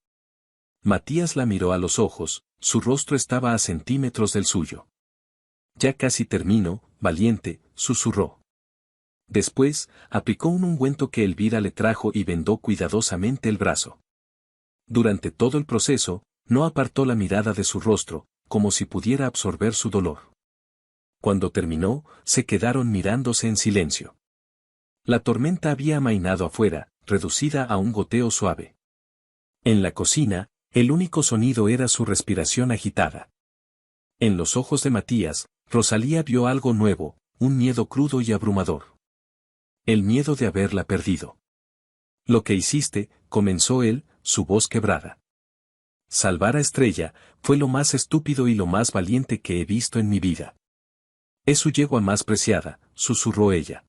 Speaker 1: Matías la miró a los ojos, su rostro estaba a centímetros del suyo. Ya casi termino, valiente, susurró. Después, aplicó un ungüento que Elvira le trajo y vendó cuidadosamente el brazo. Durante todo el proceso, no apartó la mirada de su rostro, como si pudiera absorber su dolor. Cuando terminó, se quedaron mirándose en silencio. La tormenta había amainado afuera, reducida a un goteo suave. En la cocina, el único sonido era su respiración agitada. En los ojos de Matías, Rosalía vio algo nuevo, un miedo crudo y abrumador. El miedo de haberla perdido. Lo que hiciste, comenzó él, su voz quebrada. Salvar a Estrella, fue lo más estúpido y lo más valiente que he visto en mi vida. Es su yegua más preciada, susurró ella.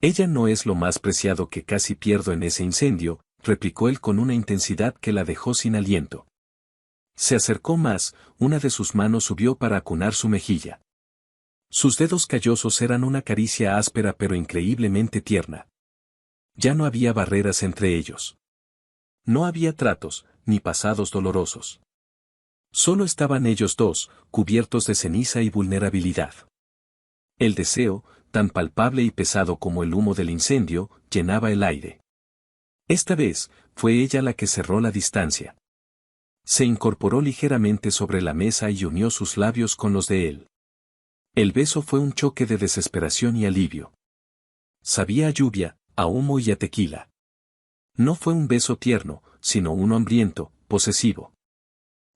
Speaker 1: Ella no es lo más preciado que casi pierdo en ese incendio, replicó él con una intensidad que la dejó sin aliento. Se acercó más, una de sus manos subió para acunar su mejilla. Sus dedos callosos eran una caricia áspera pero increíblemente tierna. Ya no había barreras entre ellos. No había tratos, ni pasados dolorosos. Solo estaban ellos dos, cubiertos de ceniza y vulnerabilidad. El deseo, tan palpable y pesado como el humo del incendio, llenaba el aire. Esta vez, fue ella la que cerró la distancia. Se incorporó ligeramente sobre la mesa y unió sus labios con los de él. El beso fue un choque de desesperación y alivio. Sabía a lluvia, a humo y a tequila. No fue un beso tierno, sino uno hambriento, posesivo.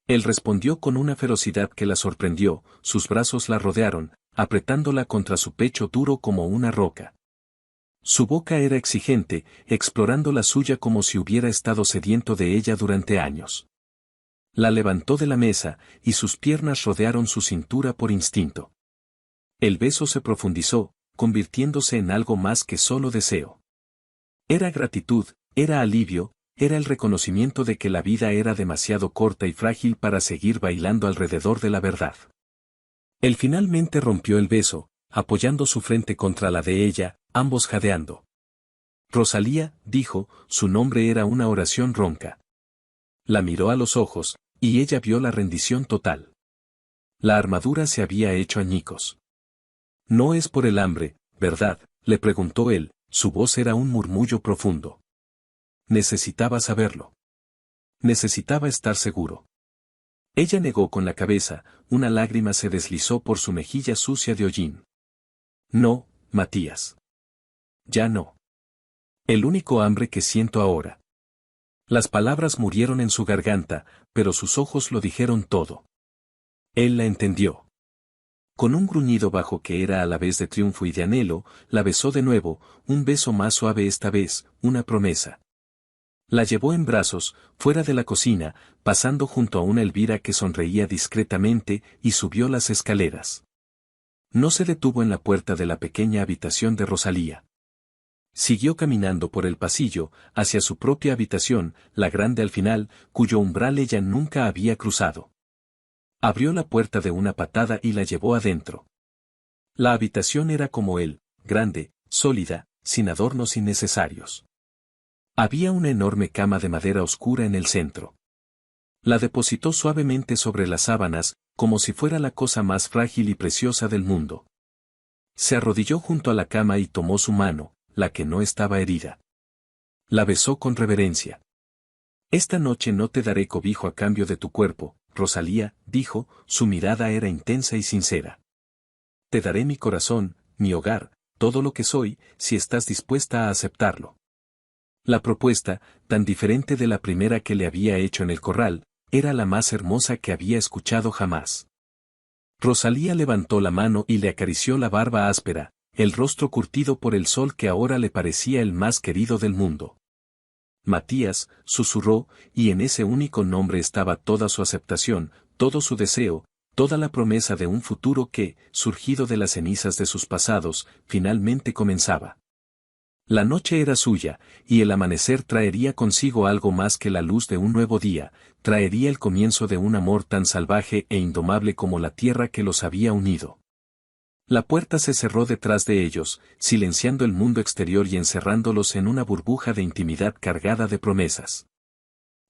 Speaker 1: Él respondió con una ferocidad que la sorprendió, sus brazos la rodearon, apretándola contra su pecho duro como una roca. Su boca era exigente, explorando la suya como si hubiera estado sediento de ella durante años. La levantó de la mesa, y sus piernas rodearon su cintura por instinto. El beso se profundizó, convirtiéndose en algo más que solo deseo. Era gratitud, era alivio, era el reconocimiento de que la vida era demasiado corta y frágil para seguir bailando alrededor de la verdad. Él finalmente rompió el beso, apoyando su frente contra la de ella, ambos jadeando. Rosalía, dijo, su nombre era una oración ronca. La miró a los ojos, y ella vio la rendición total. La armadura se había hecho añicos. No es por el hambre, ¿verdad?, le preguntó él, su voz era un murmullo profundo. Necesitaba saberlo. Necesitaba estar seguro. Ella negó con la cabeza, una lágrima se deslizó por su mejilla sucia de hollín. No, Matías. Ya no. El único hambre que siento ahora. Las palabras murieron en su garganta, pero sus ojos lo dijeron todo. Él la entendió. Con un gruñido bajo que era a la vez de triunfo y de anhelo, la besó de nuevo, un beso más suave esta vez, una promesa. La llevó en brazos, fuera de la cocina, pasando junto a una Elvira que sonreía discretamente, y subió las escaleras. No se detuvo en la puerta de la pequeña habitación de Rosalía. Siguió caminando por el pasillo, hacia su propia habitación, la grande al final, cuyo umbral ella nunca había cruzado. Abrió la puerta de una patada y la llevó adentro. La habitación era como él, grande, sólida, sin adornos innecesarios. Había una enorme cama de madera oscura en el centro. La depositó suavemente sobre las sábanas, como si fuera la cosa más frágil y preciosa del mundo. Se arrodilló junto a la cama y tomó su mano, la que no estaba herida. La besó con reverencia. Esta noche no te daré cobijo a cambio de tu cuerpo, Rosalía, dijo, su mirada era intensa y sincera. Te daré mi corazón, mi hogar, todo lo que soy, si estás dispuesta a aceptarlo. La propuesta, tan diferente de la primera que le había hecho en el corral, era la más hermosa que había escuchado jamás. Rosalía levantó la mano y le acarició la barba áspera, el rostro curtido por el sol que ahora le parecía el más querido del mundo. Matías, susurró, y en ese único nombre estaba toda su aceptación, todo su deseo, toda la promesa de un futuro que, surgido de las cenizas de sus pasados, finalmente comenzaba. La noche era suya, y el amanecer traería consigo algo más que la luz de un nuevo día, traería el comienzo de un amor tan salvaje e indomable como la tierra que los había unido. La puerta se cerró detrás de ellos, silenciando el mundo exterior y encerrándolos en una burbuja de intimidad cargada de promesas.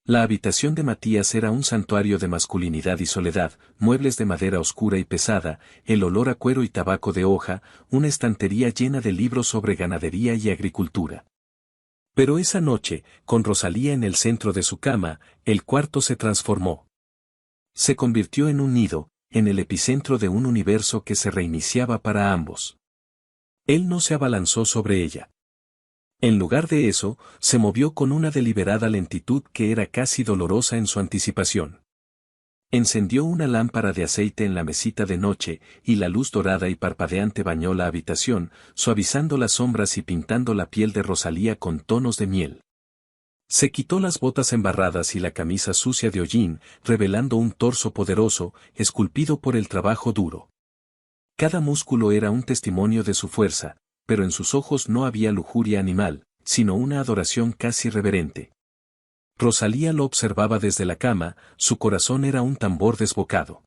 Speaker 1: La habitación de Matías era un santuario de masculinidad y soledad, muebles de madera oscura y pesada, el olor a cuero y tabaco de hoja, una estantería llena de libros sobre ganadería y agricultura. Pero esa noche, con Rosalía en el centro de su cama, el cuarto se transformó. Se convirtió en un nido, en el epicentro de un universo que se reiniciaba para ambos. Él no se abalanzó sobre ella. En lugar de eso, se movió con una deliberada lentitud que era casi dolorosa en su anticipación. Encendió una lámpara de aceite en la mesita de noche, y la luz dorada y parpadeante bañó la habitación, suavizando las sombras y pintando la piel de Rosalía con tonos de miel. Se quitó las botas embarradas y la camisa sucia de hollín, revelando un torso poderoso, esculpido por el trabajo duro. Cada músculo era un testimonio de su fuerza, pero en sus ojos no había lujuria animal, sino una adoración casi reverente. Rosalía lo observaba desde la cama, su corazón era un tambor desbocado.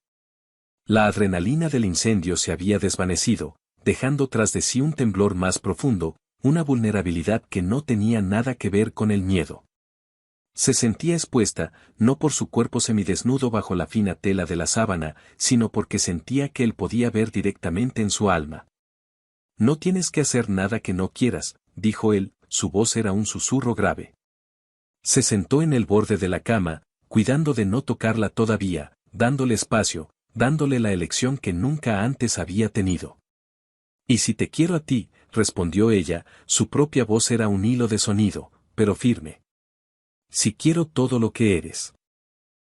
Speaker 1: La adrenalina del incendio se había desvanecido, dejando tras de sí un temblor más profundo, una vulnerabilidad que no tenía nada que ver con el miedo. Se sentía expuesta, no por su cuerpo semidesnudo bajo la fina tela de la sábana, sino porque sentía que él podía ver directamente en su alma. No tienes que hacer nada que no quieras, dijo él, su voz era un susurro grave. Se sentó en el borde de la cama, cuidando de no tocarla todavía, dándole espacio, dándole la elección que nunca antes había tenido. Y si te quiero a ti, respondió ella, su propia voz era un hilo de sonido, pero firme. Si quiero todo lo que eres.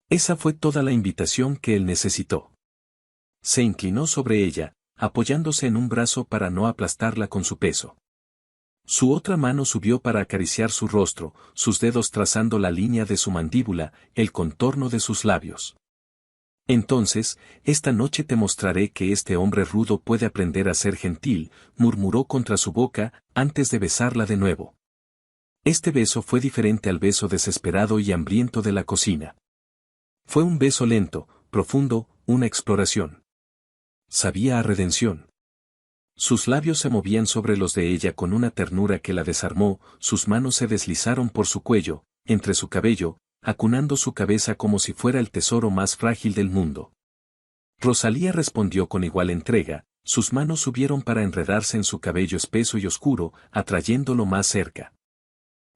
Speaker 1: Esa fue toda la invitación que él necesitó. Se inclinó sobre ella, apoyándose en un brazo para no aplastarla con su peso. Su otra mano subió para acariciar su rostro, sus dedos trazando la línea de su mandíbula, el contorno de sus labios. Entonces, esta noche te mostraré que este hombre rudo puede aprender a ser gentil, murmuró contra su boca, antes de besarla de nuevo. Este beso fue diferente al beso desesperado y hambriento de la cocina. Fue un beso lento, profundo, una exploración. Sabía a redención. Sus labios se movían sobre los de ella con una ternura que la desarmó, sus manos se deslizaron por su cuello, entre su cabello, acunando su cabeza como si fuera el tesoro más frágil del mundo. Rosalía respondió con igual entrega, sus manos subieron para enredarse en su cabello espeso y oscuro, atrayéndolo más cerca.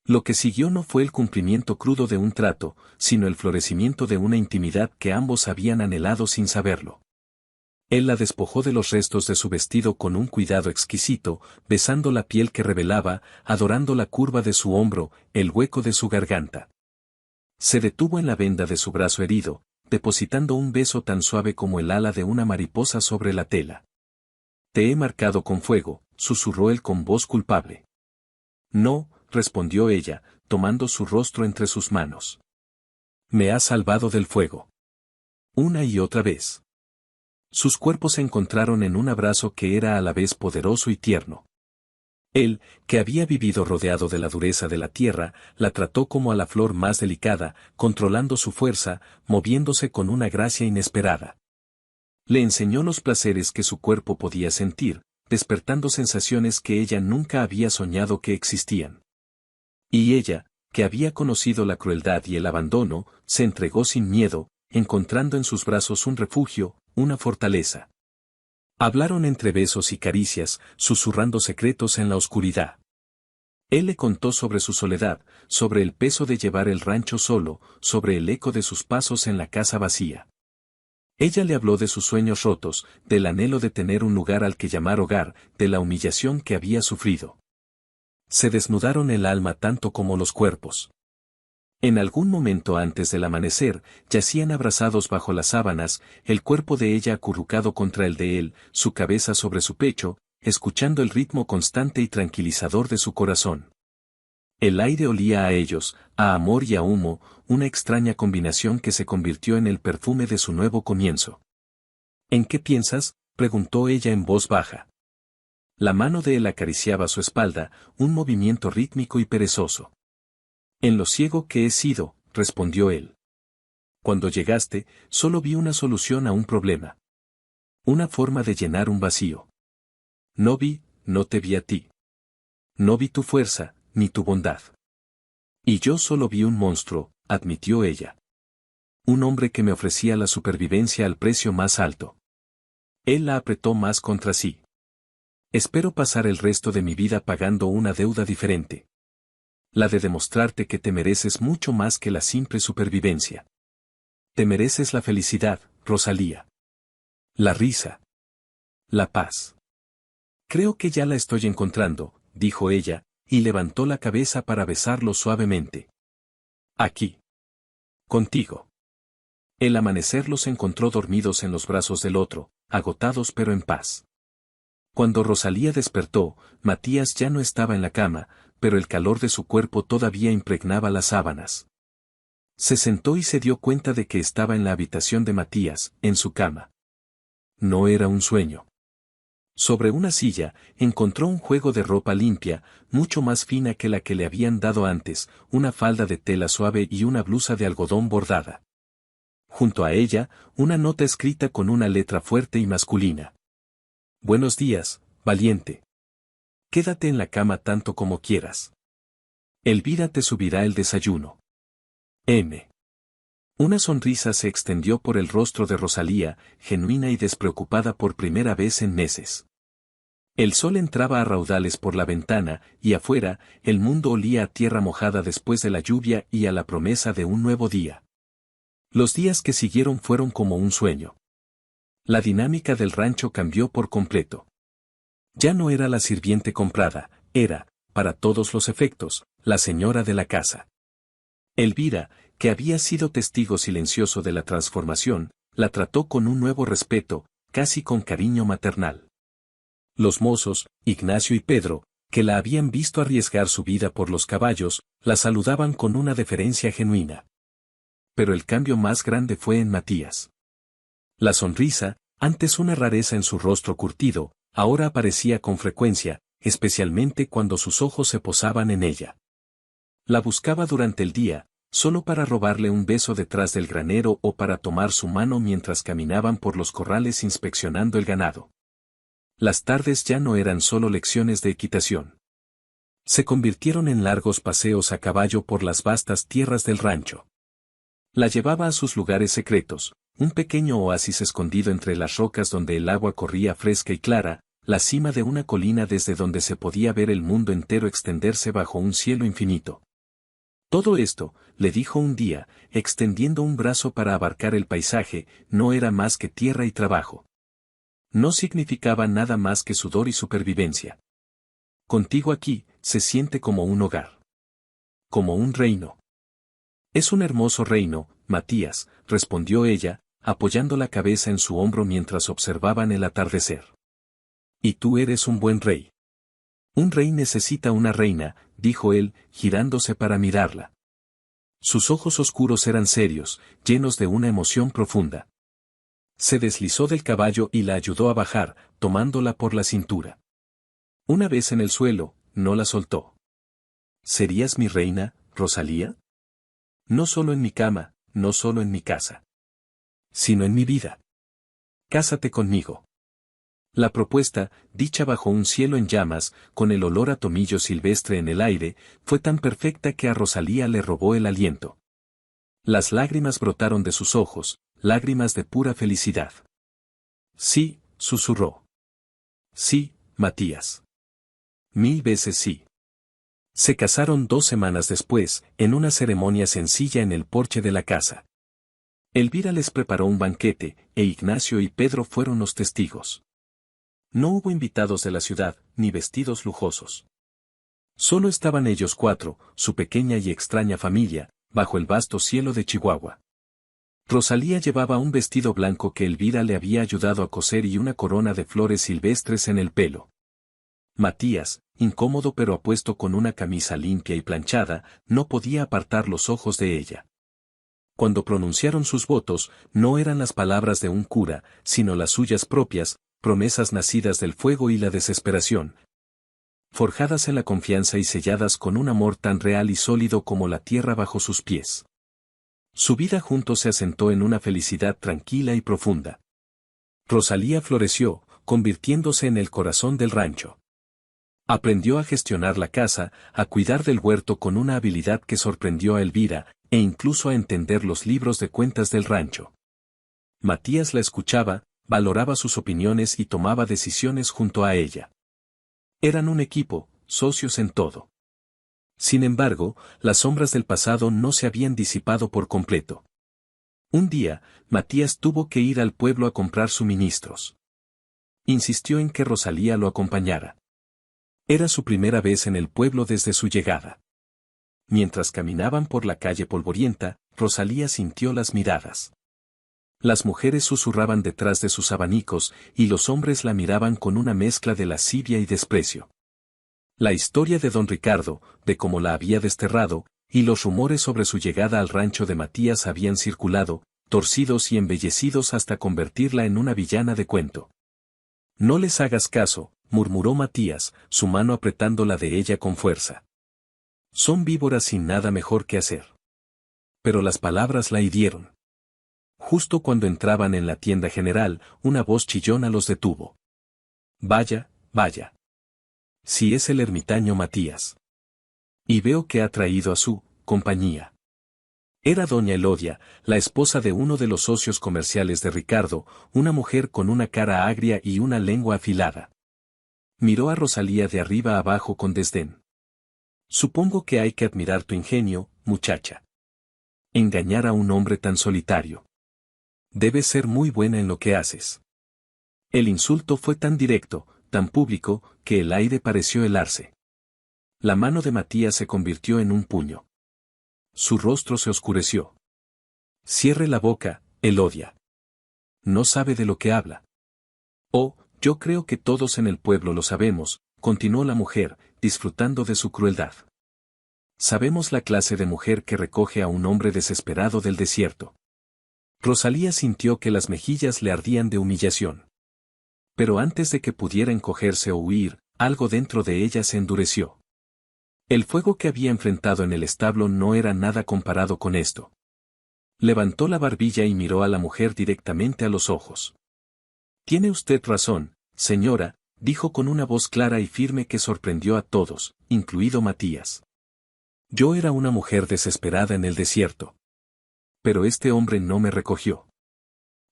Speaker 1: Lo que siguió no fue el cumplimiento crudo de un trato, sino el florecimiento de una intimidad que ambos habían anhelado sin saberlo. Él la despojó de los restos de su vestido con un cuidado exquisito, besando la piel que revelaba, adorando la curva de su hombro, el hueco de su garganta. Se detuvo en la venda de su brazo herido, depositando un beso tan suave como el ala de una mariposa sobre la tela. Te he marcado con fuego, susurró él con voz culpable. No, respondió ella, tomando su rostro entre sus manos. Me has salvado del fuego. Una y otra vez. Sus cuerpos se encontraron en un abrazo que era a la vez poderoso y tierno. Él, que había vivido rodeado de la dureza de la tierra, la trató como a la flor más delicada, controlando su fuerza, moviéndose con una gracia inesperada. Le enseñó los placeres que su cuerpo podía sentir, despertando sensaciones que ella nunca había soñado que existían. Y ella, que había conocido la crueldad y el abandono, se entregó sin miedo, encontrando en sus brazos un refugio, una fortaleza. Hablaron entre besos y caricias, susurrando secretos en la oscuridad. Él le contó sobre su soledad, sobre el peso de llevar el rancho solo, sobre el eco de sus pasos en la casa vacía. Ella le habló de sus sueños rotos, del anhelo de tener un lugar al que llamar hogar, de la humillación que había sufrido. Se desnudaron el alma tanto como los cuerpos. En algún momento antes del amanecer, yacían abrazados bajo las sábanas, el cuerpo de ella acurrucado contra el de él, su cabeza sobre su pecho, escuchando el ritmo constante y tranquilizador de su corazón. El aire olía a ellos, a amor y a humo, una extraña combinación que se convirtió en el perfume de su nuevo comienzo. ¿En qué piensas?, preguntó ella en voz baja. La mano de él acariciaba su espalda, un movimiento rítmico y perezoso. En lo ciego que he sido, respondió él. Cuando llegaste, solo vi una solución a un problema. Una forma de llenar un vacío. No te vi a ti. No vi tu fuerza, ni tu bondad. Y yo solo vi un monstruo, admitió ella. Un hombre que me ofrecía la supervivencia al precio más alto. Él la apretó más contra sí. Espero pasar el resto de mi vida pagando una deuda diferente. La de demostrarte que te mereces mucho más que la simple supervivencia. Te mereces la felicidad, Rosalía. La risa. La paz. Creo que ya la estoy encontrando, dijo ella, y levantó la cabeza para besarlo suavemente. Aquí. Contigo. El amanecer los encontró dormidos en los brazos del otro, agotados pero en paz. Cuando Rosalía despertó, Matías ya no estaba en la cama, pero el calor de su cuerpo todavía impregnaba las sábanas. Se sentó y se dio cuenta de que estaba en la habitación de Matías, en su cama. No era un sueño. Sobre una silla, encontró un juego de ropa limpia, mucho más fina que la que le habían dado antes, una falda de tela suave y una blusa de algodón bordada. Junto a ella, una nota escrita con una letra fuerte y masculina. Buenos días, valiente. Quédate en la cama tanto como quieras. Elvira te subirá el desayuno. M. Una sonrisa se extendió por el rostro de Rosalía, genuina y despreocupada por primera vez en meses. El sol entraba a raudales por la ventana, y afuera, el mundo olía a tierra mojada después de la lluvia y a la promesa de un nuevo día. Los días que siguieron fueron como un sueño. La dinámica del rancho cambió por completo. Ya no era la sirviente comprada, era, para todos los efectos, la señora de la casa. Elvira, que había sido testigo silencioso de la transformación, la trató con un nuevo respeto, casi con cariño maternal. Los mozos, Ignacio y Pedro, que la habían visto arriesgar su vida por los caballos, la saludaban con una deferencia genuina. Pero el cambio más grande fue en Matías. La sonrisa, antes una rareza en su rostro curtido, ahora aparecía con frecuencia, especialmente cuando sus ojos se posaban en ella. La buscaba durante el día, solo para robarle un beso detrás del granero o para tomar su mano mientras caminaban por los corrales inspeccionando el ganado. Las tardes ya no eran solo lecciones de equitación. Se convirtieron en largos paseos a caballo por las vastas tierras del rancho. La llevaba a sus lugares secretos, un pequeño oasis escondido entre las rocas donde el agua corría fresca y clara, la cima de una colina desde donde se podía ver el mundo entero extenderse bajo un cielo infinito. Todo esto, le dijo un día, extendiendo un brazo para abarcar el paisaje, no era más que tierra y trabajo. No significaba nada más que sudor y supervivencia. Contigo aquí, se siente como un hogar. Como un reino. Es un hermoso reino, Matías, respondió ella, apoyando la cabeza en su hombro mientras observaban el atardecer. Y tú eres un buen rey. Un rey necesita una reina, dijo él, girándose para mirarla. Sus ojos oscuros eran serios, llenos de una emoción profunda. Se deslizó del caballo y la ayudó a bajar, tomándola por la cintura. Una vez en el suelo, no la soltó. ¿Serías mi reina, Rosalía? No solo en mi cama, no solo en mi casa. Sino en mi vida. Cásate conmigo. La propuesta, dicha bajo un cielo en llamas, con el olor a tomillo silvestre en el aire, fue tan perfecta que a Rosalía le robó el aliento. Las lágrimas brotaron de sus ojos, lágrimas de pura felicidad. Sí, susurró. Sí, Matías. 1000 veces sí. Se casaron 2 semanas después, en una ceremonia sencilla en el porche de la casa. Elvira les preparó un banquete, e Ignacio y Pedro fueron los testigos. No hubo invitados de la ciudad, ni vestidos lujosos. Solo estaban ellos 4, su pequeña y extraña familia, bajo el vasto cielo de Chihuahua. Rosalía llevaba un vestido blanco que Elvira le había ayudado a coser y una corona de flores silvestres en el pelo. Matías, incómodo pero apuesto con una camisa limpia y planchada, no podía apartar los ojos de ella. Cuando pronunciaron sus votos, no eran las palabras de un cura, sino las suyas propias, promesas nacidas del fuego y la desesperación, forjadas en la confianza y selladas con un amor tan real y sólido como la tierra bajo sus pies. Su vida juntos se asentó en una felicidad tranquila y profunda. Rosalía floreció, convirtiéndose en el corazón del rancho. Aprendió a gestionar la casa, a cuidar del huerto con una habilidad que sorprendió a Elvira, e incluso a entender los libros de cuentas del rancho. Matías la escuchaba, valoraba sus opiniones y tomaba decisiones junto a ella. Eran un equipo, socios en todo. Sin embargo, las sombras del pasado no se habían disipado por completo. Un día, Matías tuvo que ir al pueblo a comprar suministros. Insistió en que Rosalía lo acompañara. Era su primera vez en el pueblo desde su llegada. Mientras caminaban por la calle polvorienta, Rosalía sintió las miradas. Las mujeres susurraban detrás de sus abanicos y los hombres la miraban con una mezcla de lascivia y desprecio. La historia de don Ricardo, de cómo la había desterrado, y los rumores sobre su llegada al rancho de Matías habían circulado, torcidos y embellecidos hasta convertirla en una villana de cuento. No les hagas caso, murmuró Matías, su mano apretando la de ella con fuerza. Son víboras sin nada mejor que hacer. Pero las palabras la hirieron. Justo cuando entraban en la tienda general, una voz chillona los detuvo. Vaya, vaya. Si es el ermitaño Matías. Y veo que ha traído a su compañía. Era doña Elodia, la esposa de uno de los socios comerciales de Ricardo, una mujer con una cara agria y una lengua afilada. Miró a Rosalía de arriba abajo con desdén. Supongo que hay que admirar tu ingenio, muchacha. Engañar a un hombre tan solitario. Debes ser muy buena en lo que haces. El insulto fue tan directo, tan público, que el aire pareció helarse. La mano de Matías se convirtió en un puño. Su rostro se oscureció. Cierre la boca, Elodia. No sabe de lo que habla. Oh, yo creo que todos en el pueblo lo sabemos, continuó la mujer, disfrutando de su crueldad. Sabemos la clase de mujer que recoge a un hombre desesperado del desierto. Rosalía sintió que las mejillas le ardían de humillación. Pero antes de que pudiera encogerse o huir, algo dentro de ella se endureció. El fuego que había enfrentado en el establo no era nada comparado con esto. Levantó la barbilla y miró a la mujer directamente a los ojos. Tiene usted razón, señora, dijo con una voz clara y firme que sorprendió a todos, incluido Matías. Yo era una mujer desesperada en el desierto. Pero este hombre no me recogió.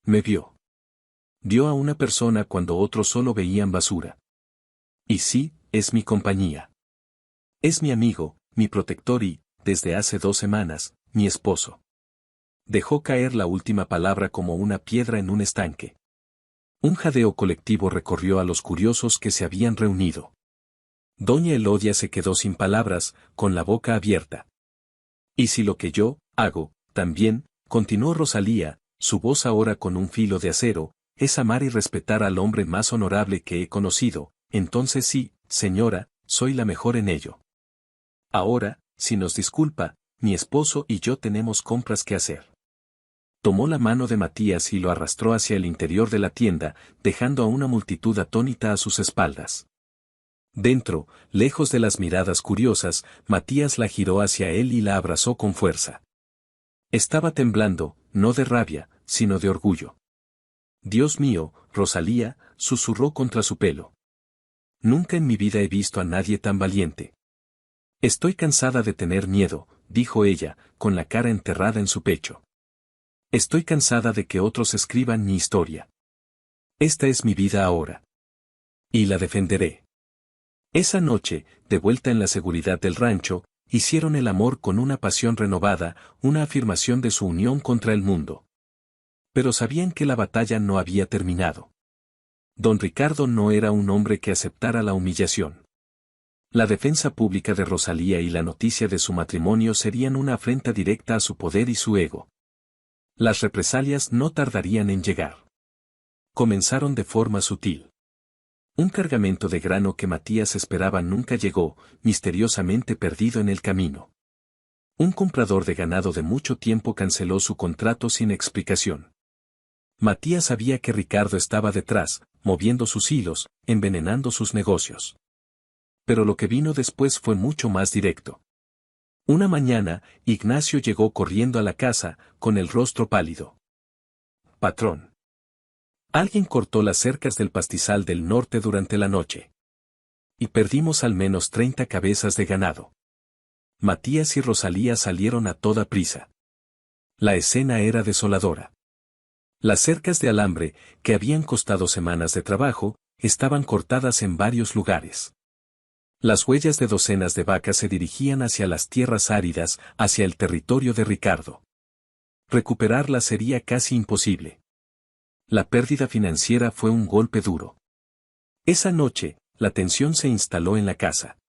Speaker 1: Me vio. Vio a una persona cuando otros solo veían basura. Y sí, es mi compañía. Es mi amigo, mi protector y, desde hace 2 semanas, mi esposo. Dejó caer la última palabra como una piedra en un estanque. Un jadeo colectivo recorrió a los curiosos que se habían reunido. Doña Elodia se quedó sin palabras, con la boca abierta. Y si lo que yo hago, también, continuó Rosalía, su voz ahora con un filo de acero, es amar y respetar al hombre más honorable que he conocido, entonces sí, señora, soy la mejor en ello. Ahora, si nos disculpa, mi esposo y yo tenemos compras que hacer. Tomó la mano de Matías y lo arrastró hacia el interior de la tienda, dejando a una multitud atónita a sus espaldas. Dentro, lejos de las miradas curiosas, Matías la giró hacia él y la abrazó con fuerza. Estaba temblando, no de rabia, sino de orgullo. Dios mío, Rosalía, susurró contra su pelo. Nunca en mi vida he visto a nadie tan valiente. Estoy cansada de tener miedo, dijo ella, con la cara enterrada en su pecho. Estoy cansada de que otros escriban mi historia. Esta es mi vida ahora. Y la defenderé. Esa noche, de vuelta en la seguridad del rancho, hicieron el amor con una pasión renovada, una afirmación de su unión contra el mundo. Pero sabían que la batalla no había terminado. Don Ricardo no era un hombre que aceptara la humillación. La defensa pública de Rosalía y la noticia de su matrimonio serían una afrenta directa a su poder y su ego. Las represalias no tardarían en llegar. Comenzaron de forma sutil. Un cargamento de grano que Matías esperaba nunca llegó, misteriosamente perdido en el camino. Un comprador de ganado de mucho tiempo canceló su contrato sin explicación. Matías sabía que Ricardo estaba detrás, moviendo sus hilos, envenenando sus negocios. Pero lo que vino después fue mucho más directo. Una mañana, Ignacio llegó corriendo a la casa, con el rostro pálido. Patrón. Alguien cortó las cercas del pastizal del norte durante la noche. Y perdimos al menos 30 cabezas de ganado. Matías y Rosalía salieron a toda prisa. La escena era desoladora. Las cercas de alambre, que habían costado semanas de trabajo, estaban cortadas en varios lugares. Las huellas de docenas de vacas se dirigían hacia las tierras áridas, hacia el territorio de Ricardo. Recuperarlas sería casi imposible. La pérdida financiera fue un golpe duro. Esa noche, la tensión se instaló en la casa.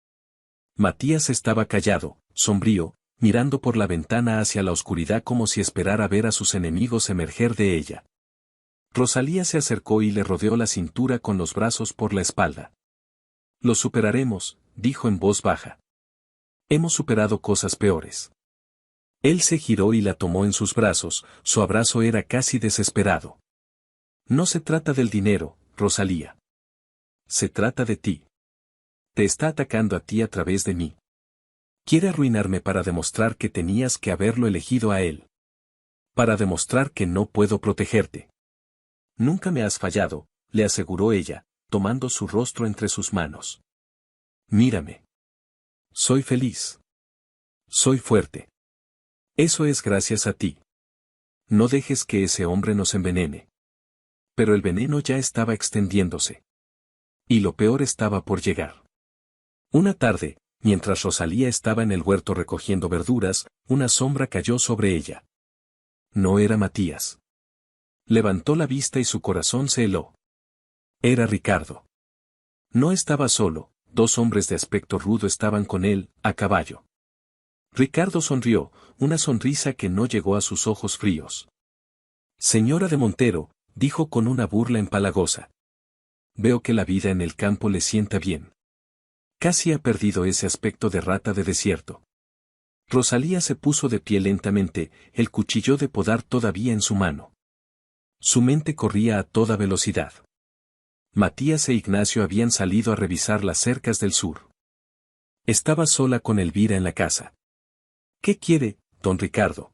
Speaker 1: Matías estaba callado, sombrío, mirando por la ventana hacia la oscuridad como si esperara ver a sus enemigos emerger de ella. Rosalía se acercó y le rodeó la cintura con los brazos por la espalda. Lo superaremos, dijo en voz baja. Hemos superado cosas peores. Él se giró y la tomó en sus brazos, su abrazo era casi desesperado. No se trata del dinero, Rosalía. Se trata de ti. Te está atacando a ti a través de mí. Quiere arruinarme para demostrar que tenías que haberlo elegido a él. Para demostrar que no puedo protegerte. Nunca me has fallado, le aseguró ella, tomando su rostro entre sus manos. Mírame. Soy feliz. Soy fuerte. Eso es gracias a ti. No dejes que ese hombre nos envenene. Pero el veneno ya estaba extendiéndose. Y lo peor estaba por llegar. Una tarde, mientras Rosalía estaba en el huerto recogiendo verduras, una sombra cayó sobre ella. No era Matías. Levantó la vista y su corazón se heló. Era Ricardo. No estaba solo, 2 hombres de aspecto rudo estaban con él, a caballo. Ricardo sonrió, una sonrisa que no llegó a sus ojos fríos. Señora de Montero, dijo con una burla empalagosa. Veo que la vida en el campo le sienta bien. Casi ha perdido ese aspecto de rata de desierto. Rosalía se puso de pie lentamente, el cuchillo de podar todavía en su mano. Su mente corría a toda velocidad. Matías e Ignacio habían salido a revisar las cercas del sur. Estaba sola con Elvira en la casa. ¿Qué quiere, don Ricardo?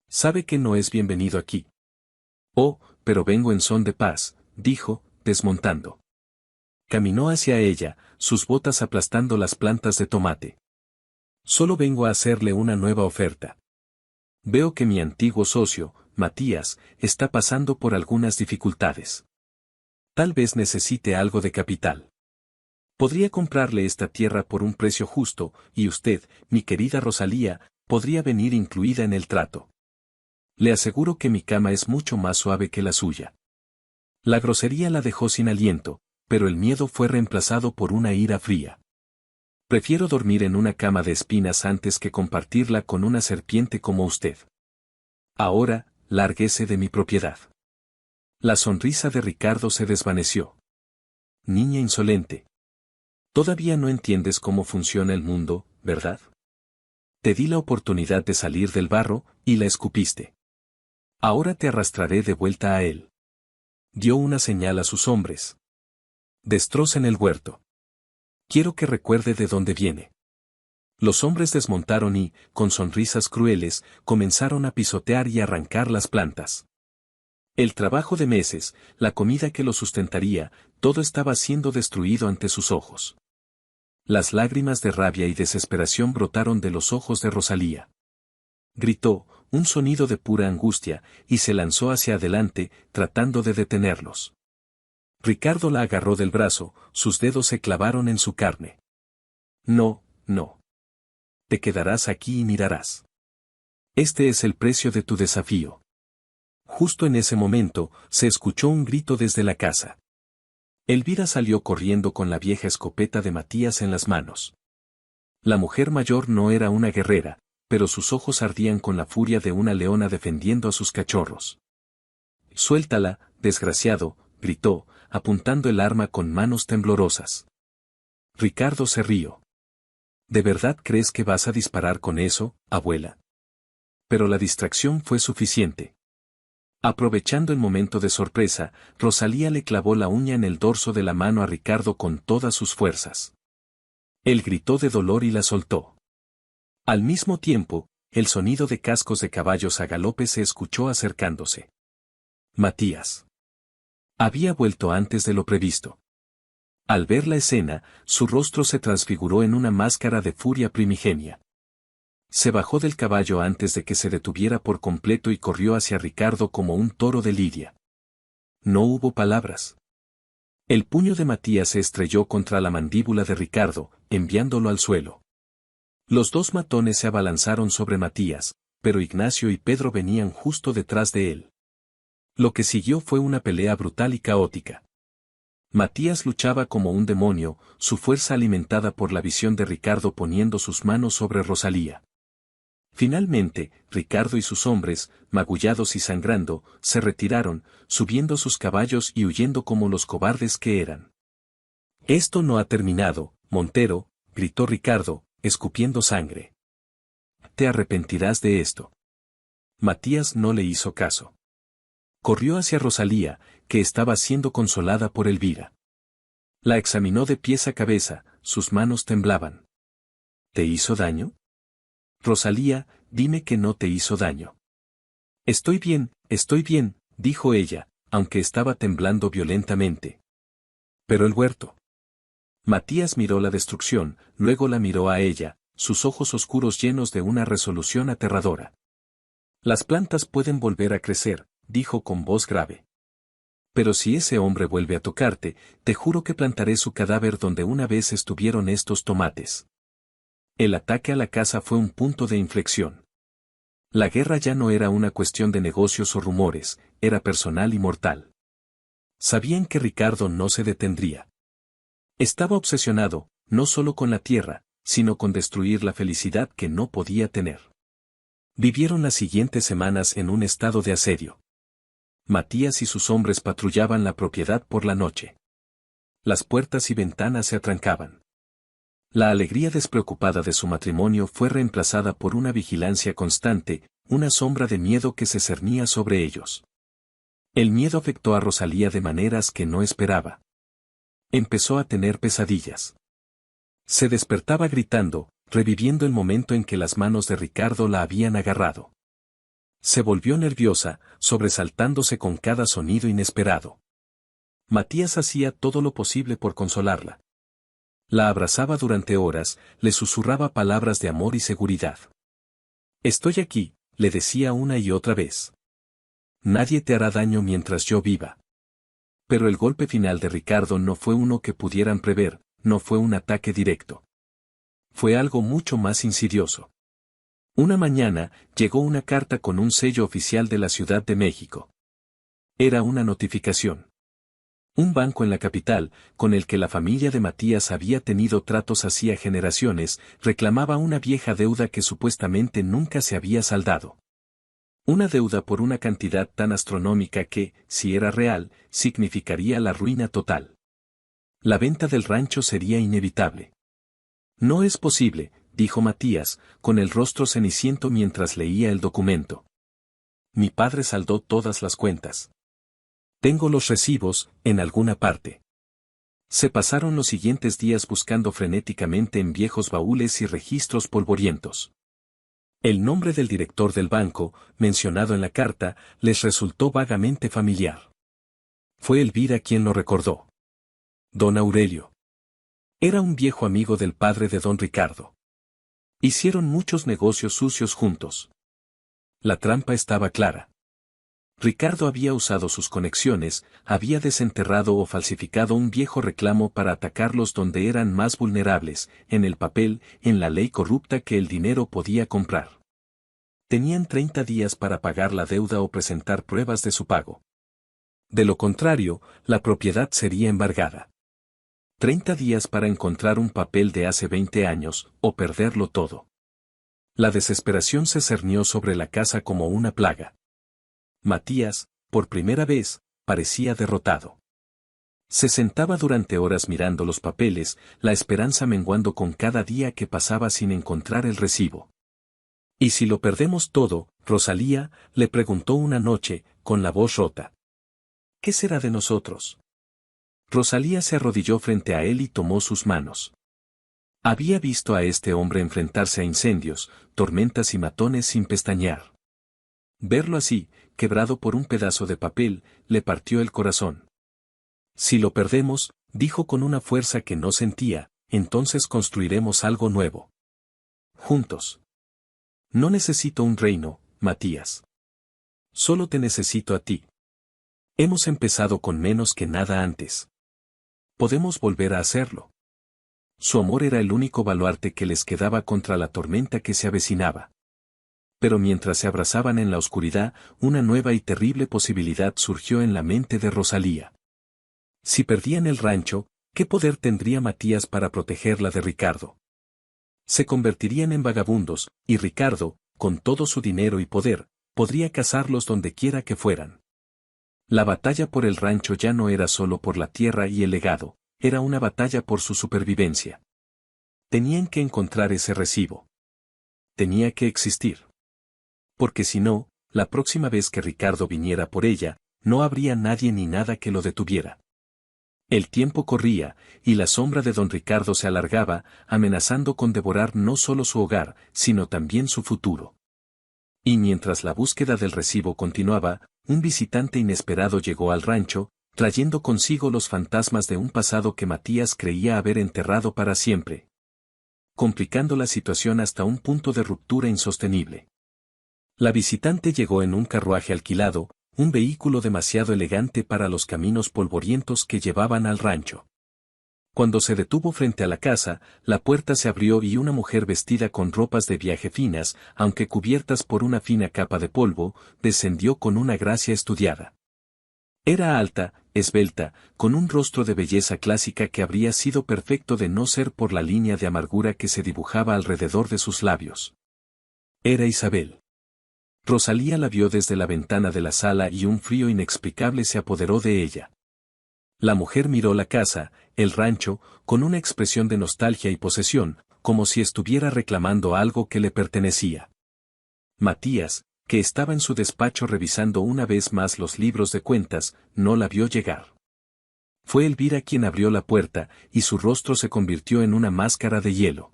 Speaker 1: Sabe que no es bienvenido aquí. Oh, pero vengo en son de paz, dijo, desmontando. Caminó hacia ella, sus botas aplastando las plantas de tomate. Solo vengo a hacerle una nueva oferta. Veo que mi antiguo socio, Matías, está pasando por algunas dificultades. Tal vez necesite algo de capital. Podría comprarle esta tierra por un precio justo, y usted, mi querida Rosalía, podría venir incluida en el trato. Le aseguro que mi cama es mucho más suave que la suya. La grosería la dejó sin aliento, pero el miedo fue reemplazado por una ira fría. Prefiero dormir en una cama de espinas antes que compartirla con una serpiente como usted. Ahora, lárguese de mi propiedad. La sonrisa de Ricardo se desvaneció. Niña insolente. Todavía no entiendes cómo funciona el mundo, ¿verdad? Te di la oportunidad de salir del barro, y la escupiste. Ahora te arrastraré de vuelta a él. Dio una señal a sus hombres. Destrocen el huerto. Quiero que recuerde de dónde viene. Los hombres desmontaron y, con sonrisas crueles, comenzaron a pisotear y arrancar las plantas. El trabajo de meses, la comida que lo sustentaría, todo estaba siendo destruido ante sus ojos. Las lágrimas de rabia y desesperación brotaron de los ojos de Rosalía. Gritó, un sonido de pura angustia, y se lanzó hacia adelante, tratando de detenerlos. Ricardo la agarró del brazo, sus dedos se clavaron en su carne. No, no. Te quedarás aquí y mirarás. Este es el precio de tu desafío. Justo en ese momento, se escuchó un grito desde la casa. Elvira salió corriendo con la vieja escopeta de Matías en las manos. La mujer mayor no era una guerrera, pero sus ojos ardían con la furia de una leona defendiendo a sus cachorros. Suéltala, desgraciado, gritó, apuntando el arma con manos temblorosas. Ricardo se rió. ¿De verdad crees que vas a disparar con eso, abuela? Pero la distracción fue suficiente. Aprovechando el momento de sorpresa, Rosalía le clavó la uña en el dorso de la mano a Ricardo con todas sus fuerzas. Él gritó de dolor y la soltó. Al mismo tiempo, el sonido de cascos de caballos a galope se escuchó acercándose. Matías había vuelto antes de lo previsto. Al ver la escena, su rostro se transfiguró en una máscara de furia primigenia. Se bajó del caballo antes de que se detuviera por completo y corrió hacia Ricardo como un toro de lidia. No hubo palabras. El puño de Matías se estrelló contra la mandíbula de Ricardo, enviándolo al suelo. Los dos matones se abalanzaron sobre Matías, pero Ignacio y Pedro venían justo detrás de él. Lo que siguió fue una pelea brutal y caótica. Matías luchaba como un demonio, su fuerza alimentada por la visión de Ricardo poniendo sus manos sobre Rosalía. Finalmente, Ricardo y sus hombres, magullados y sangrando, se retiraron, subiendo sus caballos y huyendo como los cobardes que eran. «Esto no ha terminado, Montero», gritó Ricardo, escupiendo sangre. «Te arrepentirás de esto». Matías no le hizo caso. Corrió hacia Rosalía, que estaba siendo consolada por Elvira. La examinó de pies a cabeza, sus manos temblaban. «¿Te hizo daño?» «Rosalía, dime que no te hizo daño». Estoy bien», dijo ella, aunque estaba temblando violentamente. «Pero el huerto». Matías miró la destrucción, luego la miró a ella, sus ojos oscuros llenos de una resolución aterradora. «Las plantas pueden volver a crecer», dijo con voz grave. «Pero si ese hombre vuelve a tocarte, te juro que plantaré su cadáver donde una vez estuvieron estos tomates». El ataque a la casa fue un punto de inflexión. La guerra ya no era una cuestión de negocios o rumores, era personal y mortal. Sabían que Ricardo no se detendría. Estaba obsesionado, no solo con la tierra, sino con destruir la felicidad que no podía tener. Vivieron las siguientes semanas en un estado de asedio. Matías y sus hombres patrullaban la propiedad por la noche. Las puertas y ventanas se atrancaban. La alegría despreocupada de su matrimonio fue reemplazada por una vigilancia constante, una sombra de miedo que se cernía sobre ellos. El miedo afectó a Rosalía de maneras que no esperaba. Empezó a tener pesadillas. Se despertaba gritando, reviviendo el momento en que las manos de Ricardo la habían agarrado. Se volvió nerviosa, sobresaltándose con cada sonido inesperado. Matías hacía todo lo posible por consolarla. La abrazaba durante horas, le susurraba palabras de amor y seguridad. «Estoy aquí», le decía una y otra vez. «Nadie te hará daño mientras yo viva». Pero el golpe final de Ricardo no fue uno que pudieran prever, no fue un ataque directo. Fue algo mucho más insidioso. Una mañana, llegó una carta con un sello oficial de la Ciudad de México. Era una notificación. Un banco en la capital, con el que la familia de Matías había tenido tratos hacía generaciones, reclamaba una vieja deuda que supuestamente nunca se había saldado. Una deuda por una cantidad tan astronómica que, si era real, significaría la ruina total. La venta del rancho sería inevitable. «No es posible», dijo Matías, con el rostro ceniciento mientras leía el documento. «Mi padre saldó todas las cuentas. Tengo los recibos, en alguna parte». Se pasaron los siguientes días buscando frenéticamente en viejos baúles y registros polvorientos. El nombre del director del banco, mencionado en la carta, les resultó vagamente familiar. Fue Elvira quien lo recordó. Don Aurelio. Era un viejo amigo del padre de don Ricardo. Hicieron muchos negocios sucios juntos. La trampa estaba clara. Ricardo había usado sus conexiones, había desenterrado o falsificado un viejo reclamo para atacarlos donde eran más vulnerables, en el papel, en la ley corrupta que el dinero podía comprar. Tenían 30 días para pagar la deuda o presentar pruebas de su pago. De lo contrario, la propiedad sería embargada. 30 días para encontrar un papel de hace 20 años, o perderlo todo. La desesperación se cernió sobre la casa como una plaga. Matías, por primera vez, parecía derrotado. Se sentaba durante horas mirando los papeles, la esperanza menguando con cada día que pasaba sin encontrar el recibo. ¿Y si lo perdemos todo, Rosalía? Le preguntó una noche, con la voz rota. ¿Qué será de nosotros? Rosalía se arrodilló frente a él y tomó sus manos. Había visto a este hombre enfrentarse a incendios, tormentas y matones sin pestañear. Verlo así, quebrado por un pedazo de papel, le partió el corazón. Si lo perdemos, dijo con una fuerza que no sentía, entonces construiremos algo nuevo. Juntos. No necesito un reino, Matías. Solo te necesito a ti. Hemos empezado con menos que nada antes. Podemos volver a hacerlo. Su amor era el único baluarte que les quedaba contra la tormenta que se avecinaba. Pero mientras se abrazaban en la oscuridad, una nueva y terrible posibilidad surgió en la mente de Rosalía. Si perdían el rancho, ¿qué poder tendría Matías para protegerla de Ricardo? Se convertirían en vagabundos, y Ricardo, con todo su dinero y poder, podría cazarlos donde quiera que fueran. La batalla por el rancho ya no era solo por la tierra y el legado, era una batalla por su supervivencia. Tenían que encontrar ese recibo. Tenía que existir. Porque si no, la próxima vez que Ricardo viniera por ella, no habría nadie ni nada que lo detuviera. El tiempo corría, y la sombra de don Ricardo se alargaba, amenazando con devorar no solo su hogar, sino también su futuro. Y mientras la búsqueda del recibo continuaba, un visitante inesperado llegó al rancho, trayendo consigo los fantasmas de un pasado que Matías creía haber enterrado para siempre, complicando la situación hasta un punto de ruptura insostenible. La visitante llegó en un carruaje alquilado, un vehículo demasiado elegante para los caminos polvorientos que llevaban al rancho. Cuando se detuvo frente a la casa, la puerta se abrió y una mujer vestida con ropas de viaje finas, aunque cubiertas por una fina capa de polvo, descendió con una gracia estudiada. Era alta, esbelta, con un rostro de belleza clásica que habría sido perfecto de no ser por la línea de amargura que se dibujaba alrededor de sus labios. Era Isabel. Rosalía la vio desde la ventana de la sala y un frío inexplicable se apoderó de ella. La mujer miró la casa, el rancho, con una expresión de nostalgia y posesión, como si estuviera reclamando algo que le pertenecía. Matías, que estaba en su despacho revisando una vez más los libros de cuentas, no la vio llegar. Fue Elvira quien abrió la puerta, y su rostro se convirtió en una máscara de hielo.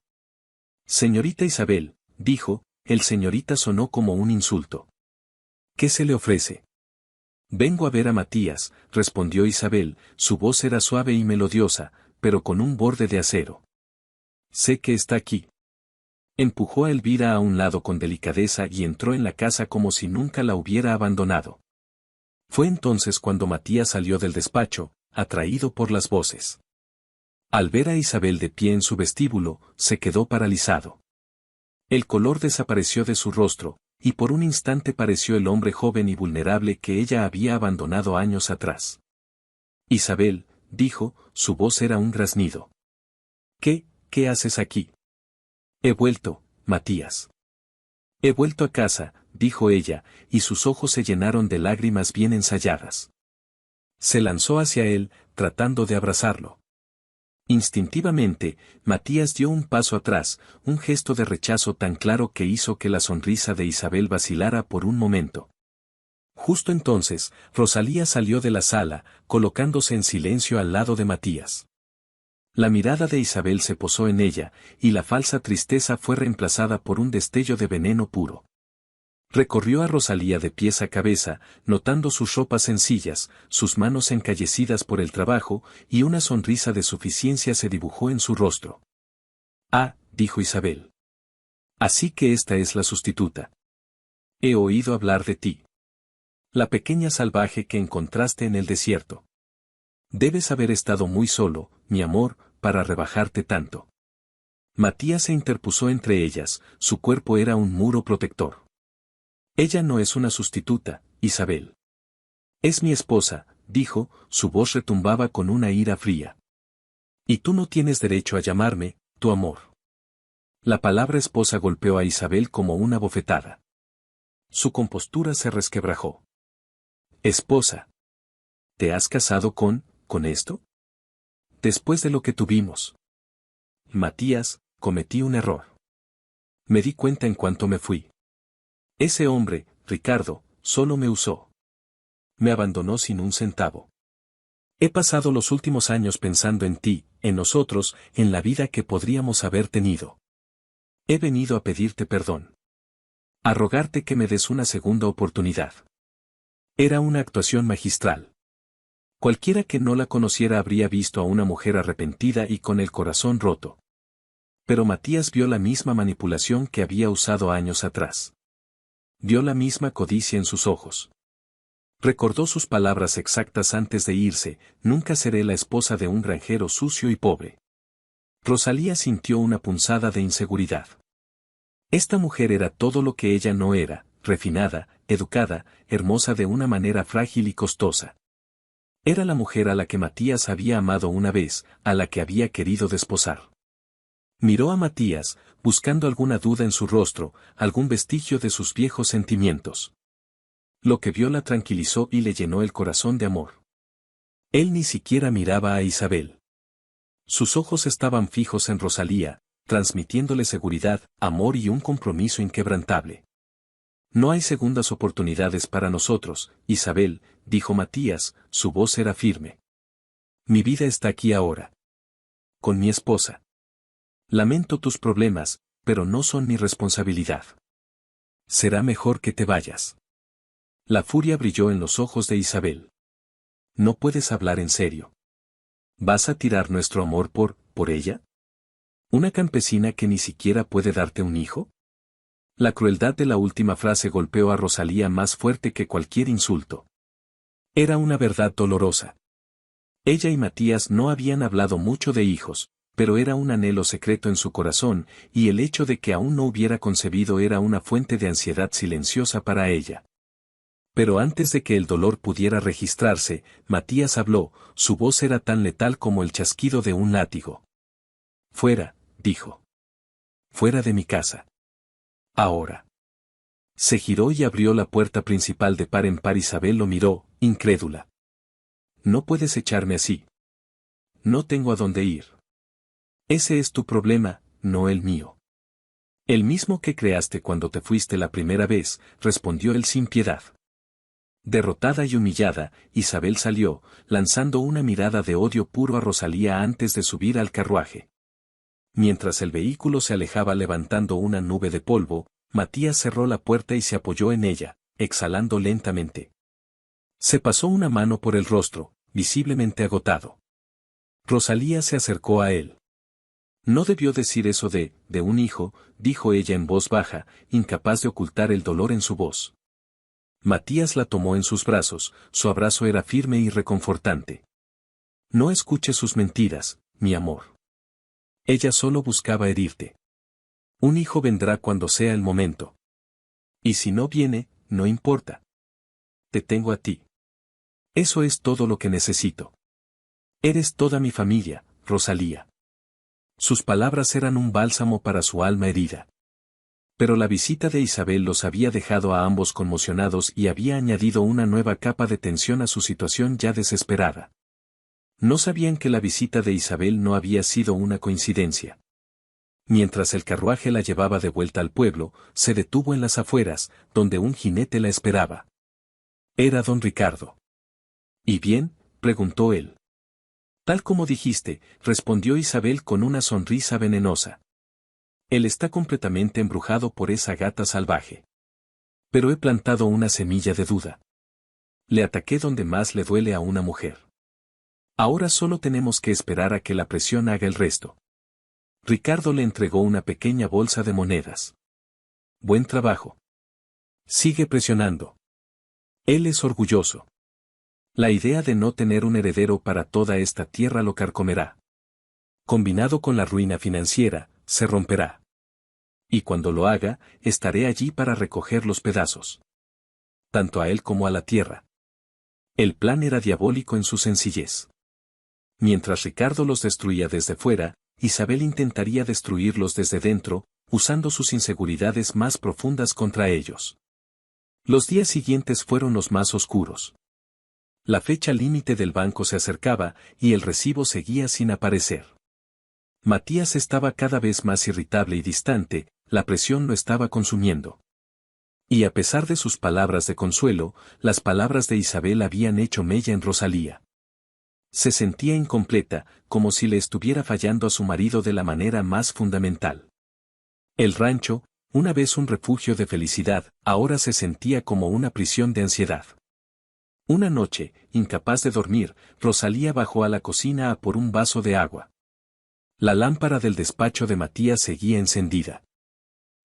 Speaker 1: Señorita Isabel, dijo, el señorita sonó como un insulto. ¿Qué se le ofrece? Vengo a ver a Matías, respondió Isabel, su voz era suave y melodiosa, pero con un borde de acero. Sé que está aquí. Empujó a Elvira a un lado con delicadeza y entró en la casa como si nunca la hubiera abandonado. Fue entonces cuando Matías salió del despacho, atraído por las voces. Al ver a Isabel de pie en su vestíbulo, se quedó paralizado. El color desapareció de su rostro, y por un instante pareció el hombre joven y vulnerable que ella había abandonado años atrás. Isabel, dijo, su voz era un graznido. ¿Qué haces aquí? He vuelto, Matías. He vuelto a casa, dijo ella, y sus ojos se llenaron de lágrimas bien ensayadas. Se lanzó hacia él, tratando de abrazarlo. Instintivamente, Matías dio un paso atrás, un gesto de rechazo tan claro que hizo que la sonrisa de Isabel vacilara por un momento. Justo entonces, Rosalía salió de la sala, colocándose en silencio al lado de Matías. La mirada de Isabel se posó en ella, y la falsa tristeza fue reemplazada por un destello de veneno puro. Recorrió a Rosalía de pies a cabeza, notando sus ropas sencillas, sus manos encallecidas por el trabajo, y una sonrisa de suficiencia se dibujó en su rostro. Ah, dijo Isabel. Así que esta es la sustituta. He oído hablar de ti. La pequeña salvaje que encontraste en el desierto. Debes haber estado muy solo, mi amor, para rebajarte tanto. Matías se interpuso entre ellas, su cuerpo era un muro protector. Ella no es una sustituta, Isabel. Es mi esposa, dijo, su voz retumbaba con una ira fría. Y tú no tienes derecho a llamarme, tu amor. La palabra esposa golpeó a Isabel como una bofetada. Su compostura se resquebrajó. Esposa. ¿Te has casado con ¿Con esto? Después de lo que tuvimos. Matías, cometí un error. Me di cuenta en cuanto me fui. Ese hombre, Ricardo, solo me usó. Me abandonó sin un centavo. He pasado los últimos años pensando en ti, en nosotros, en la vida que podríamos haber tenido. He venido a pedirte perdón. A rogarte que me des una segunda oportunidad. Era una actuación magistral. Cualquiera que no la conociera habría visto a una mujer arrepentida y con el corazón roto. Pero Matías vio la misma manipulación que había usado años atrás. Vio la misma codicia en sus ojos. Recordó sus palabras exactas antes de irse: nunca seré la esposa de un granjero sucio y pobre. Rosalía sintió una punzada de inseguridad. Esta mujer era todo lo que ella no era: refinada, educada, hermosa de una manera frágil y costosa. Era la mujer a la que Matías había amado una vez, a la que había querido desposar. Miró a Matías, buscando alguna duda en su rostro, algún vestigio de sus viejos sentimientos. Lo que vio la tranquilizó y le llenó el corazón de amor. Él ni siquiera miraba a Isabel. Sus ojos estaban fijos en Rosalía, transmitiéndole seguridad, amor y un compromiso inquebrantable. No hay segundas oportunidades para nosotros, Isabel, dijo Matías, su voz era firme. Mi vida está aquí ahora. Con mi esposa. Lamento tus problemas, pero no son mi responsabilidad. Será mejor que te vayas. La furia brilló en los ojos de Isabel. No puedes hablar en serio. ¿Vas a tirar nuestro amor por ella? ¿Una campesina que ni siquiera puede darte un hijo? La crueldad de la última frase golpeó a Rosalía más fuerte que cualquier insulto. Era una verdad dolorosa. Ella y Matías no habían hablado mucho de hijos, pero era un anhelo secreto en su corazón, y el hecho de que aún no hubiera concebido era una fuente de ansiedad silenciosa para ella. Pero antes de que el dolor pudiera registrarse, Matías habló, su voz era tan letal como el chasquido de un látigo. Fuera, dijo. Fuera de mi casa. Ahora. Se giró y abrió la puerta principal de par en par. Isabel lo miró, incrédula. No puedes echarme así. No tengo a dónde ir. Ese es tu problema, no el mío. El mismo que creaste cuando te fuiste la primera vez, respondió él sin piedad. Derrotada y humillada, Isabel salió, lanzando una mirada de odio puro a Rosalía antes de subir al carruaje. Mientras el vehículo se alejaba levantando una nube de polvo, Matías cerró la puerta y se apoyó en ella, exhalando lentamente. Se pasó una mano por el rostro, visiblemente agotado. Rosalía se acercó a él. No debió decir eso de un hijo, dijo ella en voz baja, incapaz de ocultar el dolor en su voz. Matías la tomó en sus brazos, su abrazo era firme y reconfortante. No escuches sus mentiras, mi amor. Ella solo buscaba herirte. Un hijo vendrá cuando sea el momento. Y si no viene, no importa. Te tengo a ti. Eso es todo lo que necesito. Eres toda mi familia, Rosalía. Sus palabras eran un bálsamo para su alma herida. Pero la visita de Isabel los había dejado a ambos conmocionados y había añadido una nueva capa de tensión a su situación ya desesperada. No sabían que la visita de Isabel no había sido una coincidencia. Mientras el carruaje la llevaba de vuelta al pueblo, se detuvo en las afueras, donde un jinete la esperaba. Era don Ricardo. ¿Y bien?, preguntó él. Tal como dijiste, respondió Isabel con una sonrisa venenosa. Él está completamente embrujado por esa gata salvaje. Pero he plantado una semilla de duda. Le ataqué donde más le duele a una mujer. Ahora solo tenemos que esperar a que la presión haga el resto. Ricardo le entregó una pequeña bolsa de monedas. Buen trabajo. Sigue presionando. Él es orgulloso. La idea de no tener un heredero para toda esta tierra lo carcomerá. Combinado con la ruina financiera, se romperá. Y cuando lo haga, estaré allí para recoger los pedazos. Tanto a él como a la tierra. El plan era diabólico en su sencillez. Mientras Ricardo los destruía desde fuera, Isabel intentaría destruirlos desde dentro, usando sus inseguridades más profundas contra ellos. Los días siguientes fueron los más oscuros. La fecha límite del banco se acercaba y el recibo seguía sin aparecer. Matías estaba cada vez más irritable y distante, la presión lo estaba consumiendo. Y a pesar de sus palabras de consuelo, las palabras de Isabel habían hecho mella en Rosalía. Se sentía incompleta, como si le estuviera fallando a su marido de la manera más fundamental. El rancho, una vez un refugio de felicidad, ahora se sentía como una prisión de ansiedad. Una noche, incapaz de dormir, Rosalía bajó a la cocina a por un vaso de agua. La lámpara del despacho de Matías seguía encendida.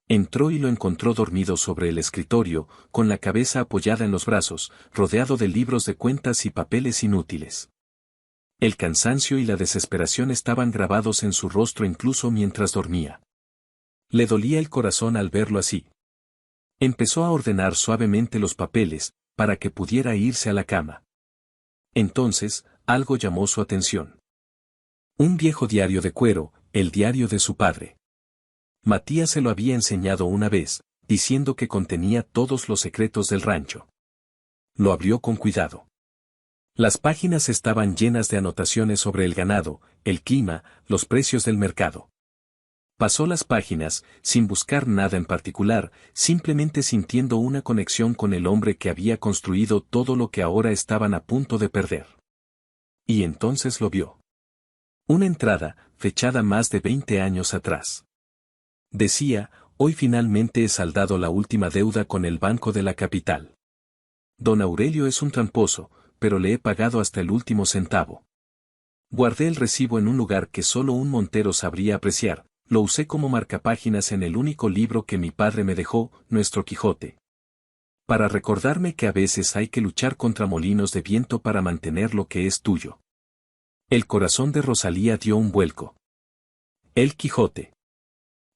Speaker 1: Entró y lo encontró dormido sobre el escritorio, con la cabeza apoyada en los brazos, rodeado de libros de cuentas y papeles inútiles. El cansancio y la desesperación estaban grabados en su rostro incluso mientras dormía. Le dolía el corazón al verlo así. Empezó a ordenar suavemente los papeles, para que pudiera irse a la cama. Entonces, algo llamó su atención. Un viejo diario de cuero, el diario de su padre. Matías se lo había enseñado una vez, diciendo que contenía todos los secretos del rancho. Lo abrió con cuidado. Las páginas estaban llenas de anotaciones sobre el ganado, el clima, los precios del mercado. Pasó las páginas, sin buscar nada en particular, simplemente sintiendo una conexión con el hombre que había construido todo lo que ahora estaban a punto de perder. Y entonces lo vio. Una entrada, fechada más de 20 años atrás. Decía, hoy finalmente he saldado la última deuda con el Banco de la Capital. Don Aurelio es un tramposo, pero le he pagado hasta el último centavo. Guardé el recibo en un lugar que solo un montero sabría apreciar. Lo usé como marcapáginas en el único libro que mi padre me dejó, Nuestro Quijote. Para recordarme que a veces hay que luchar contra molinos de viento para mantener lo que es tuyo. El corazón de Rosalía dio un vuelco. El Quijote.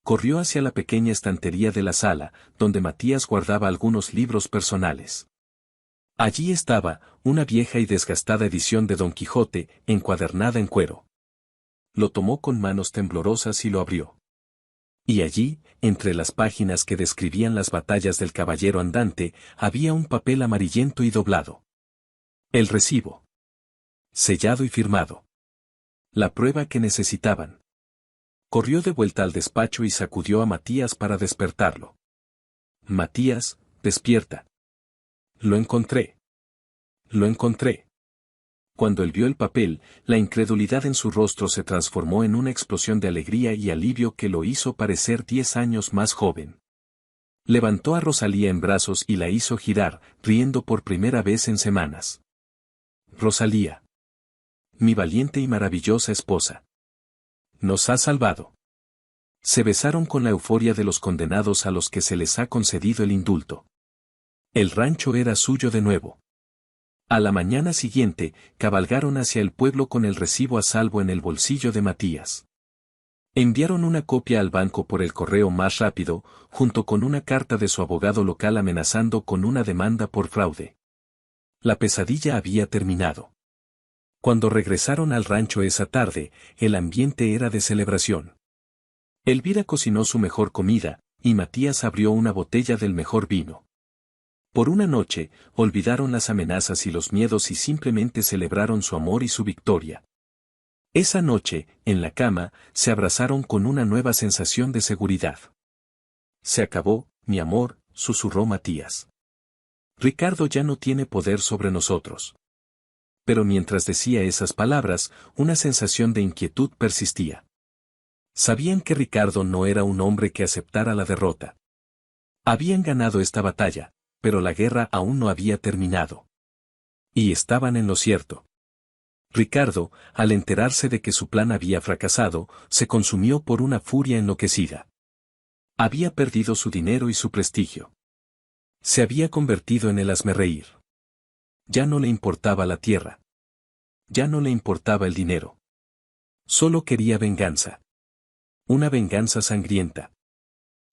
Speaker 1: Corrió hacia la pequeña estantería de la sala, donde Matías guardaba algunos libros personales. Allí estaba, una vieja y desgastada edición de Don Quijote, encuadernada en cuero. Lo tomó con manos temblorosas y lo abrió. Y allí, entre las páginas que describían las batallas del caballero andante, había un papel amarillento y doblado. El recibo. Sellado y firmado. La prueba que necesitaban. Corrió de vuelta al despacho y sacudió a Matías para despertarlo. Matías, despierta. Lo encontré. Lo encontré. Cuando él vio el papel, la incredulidad en su rostro se transformó en una explosión de alegría y alivio que lo hizo parecer 10 años más joven. Levantó a Rosalía en brazos y la hizo girar, riendo por primera vez en semanas. Rosalía. Mi valiente y maravillosa esposa. Nos ha salvado. Se besaron con la euforia de los condenados a los que se les ha concedido el indulto. El rancho era suyo de nuevo. A la mañana siguiente, cabalgaron hacia el pueblo con el recibo a salvo en el bolsillo de Matías. Enviaron una copia al banco por el correo más rápido, junto con una carta de su abogado local amenazando con una demanda por fraude. La pesadilla había terminado. Cuando regresaron al rancho esa tarde, el ambiente era de celebración. Elvira cocinó su mejor comida, y Matías abrió una botella del mejor vino. Por una noche, olvidaron las amenazas y los miedos y simplemente celebraron su amor y su victoria. Esa noche, en la cama, se abrazaron con una nueva sensación de seguridad. Se acabó, mi amor, susurró Matías. Ricardo ya no tiene poder sobre nosotros. Pero mientras decía esas palabras, una sensación de inquietud persistía. Sabían que Ricardo no era un hombre que aceptara la derrota. Habían ganado esta batalla, pero la guerra aún no había terminado. Y estaban en lo cierto. Ricardo, al enterarse de que su plan había fracasado, se consumió por una furia enloquecida. Había perdido su dinero y su prestigio. Se había convertido en el hazmerreír. Ya no le importaba la tierra. Ya no le importaba el dinero. Solo quería venganza. Una venganza sangrienta.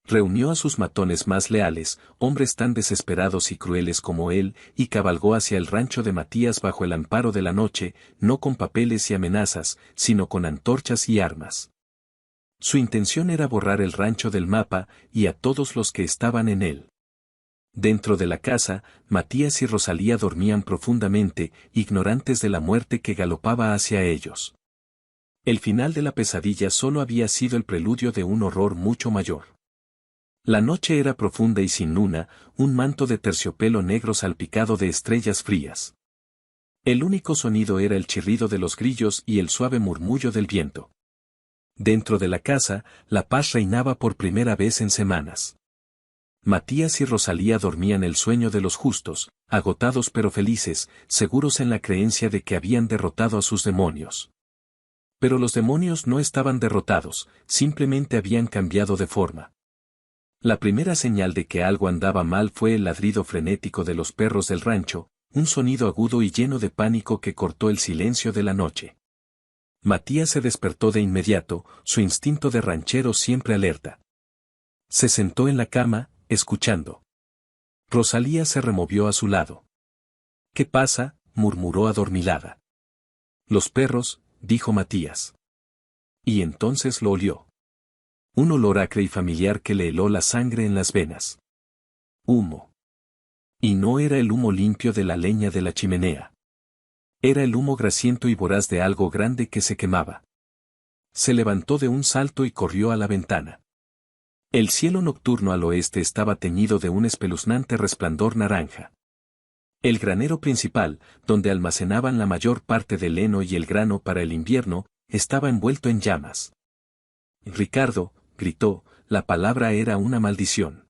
Speaker 1: Reunió a sus matones más leales, hombres tan desesperados y crueles como él, y cabalgó hacia el rancho de Matías bajo el amparo de la noche, no con papeles y amenazas, sino con antorchas y armas. Su intención era borrar el rancho del mapa, y a todos los que estaban en él. Dentro de la casa, Matías y Rosalía dormían profundamente, ignorantes de la muerte que galopaba hacia ellos. El final de la pesadilla solo había sido el preludio de un horror mucho mayor. La noche era profunda y sin luna, un manto de terciopelo negro salpicado de estrellas frías. El único sonido era el chirrido de los grillos y el suave murmullo del viento. Dentro de la casa, la paz reinaba por primera vez en semanas. Matías y Rosalía dormían el sueño de los justos, agotados pero felices, seguros en la creencia de que habían derrotado a sus demonios. Pero los demonios no estaban derrotados, simplemente habían cambiado de forma. La primera señal de que algo andaba mal fue el ladrido frenético de los perros del rancho, un sonido agudo y lleno de pánico que cortó el silencio de la noche. Matías se despertó de inmediato, su instinto de ranchero siempre alerta. Se sentó en la cama, escuchando. Rosalía se removió a su lado. «¿Qué pasa?», murmuró adormilada. «Los perros», dijo Matías. Y entonces lo olió. Un olor acre y familiar que le heló la sangre en las venas. Humo. Y no era el humo limpio de la leña de la chimenea. Era el humo grasiento y voraz de algo grande que se quemaba. Se levantó de un salto y corrió a la ventana. El cielo nocturno al oeste estaba teñido de un espeluznante resplandor naranja. El granero principal, donde almacenaban la mayor parte del heno y el grano para el invierno, estaba envuelto en llamas. «Ricardo», gritó, la palabra era una maldición.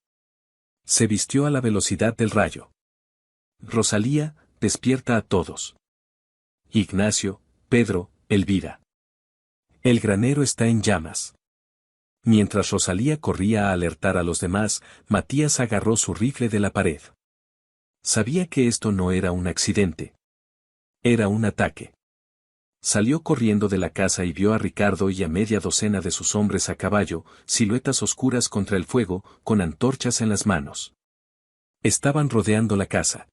Speaker 1: Se vistió a la velocidad del rayo. «Rosalía, despierta a todos. Ignacio, Pedro, Elvira. El granero está en llamas». Mientras Rosalía corría a alertar a los demás, Matías agarró su rifle de la pared. Sabía que esto no era un accidente. Era un ataque. Salió corriendo de la casa y vio a Ricardo y a media docena de sus hombres a caballo, siluetas oscuras contra el fuego, con antorchas en las manos. Estaban rodeando la casa.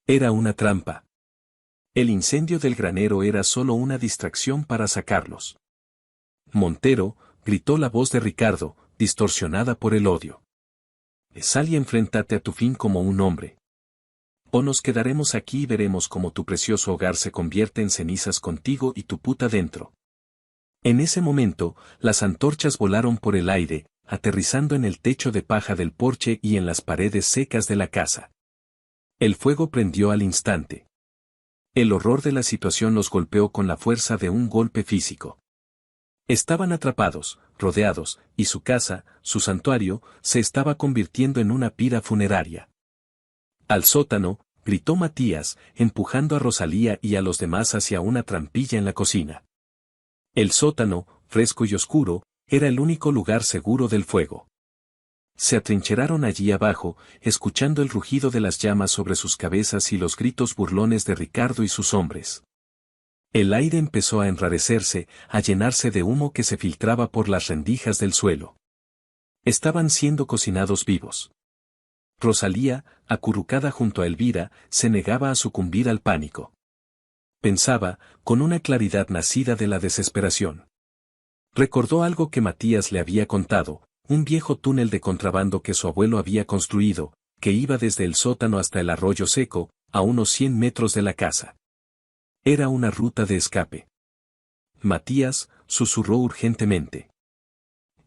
Speaker 1: Era una trampa. El incendio del granero era solo una distracción para sacarlos. «Montero», gritó la voz de Ricardo, distorsionada por el odio. «Sal y enfréntate a tu fin como un hombre. O nos quedaremos aquí y veremos cómo tu precioso hogar se convierte en cenizas contigo y tu puta dentro». En ese momento, las antorchas volaron por el aire, aterrizando en el techo de paja del porche y en las paredes secas de la casa. El fuego prendió al instante. El horror de la situación los golpeó con la fuerza de un golpe físico. Estaban atrapados, rodeados, y su casa, su santuario, se estaba convirtiendo en una pira funeraria. «Al sótano», gritó Matías, empujando a Rosalía y a los demás hacia una trampilla en la cocina. El sótano, fresco y oscuro, era el único lugar seguro del fuego. Se atrincheraron allí abajo, escuchando el rugido de las llamas sobre sus cabezas y los gritos burlones de Ricardo y sus hombres. El aire empezó a enrarecerse, a llenarse de humo que se filtraba por las rendijas del suelo. Estaban siendo cocinados vivos. Rosalía, acurrucada junto a Elvira, se negaba a sucumbir al pánico. Pensaba, con una claridad nacida de la desesperación. Recordó algo que Matías le había contado, un viejo túnel de contrabando que su abuelo había construido, que iba desde el sótano hasta el arroyo seco, a unos 100 metros de la casa. Era una ruta de escape. «Matías», susurró urgentemente.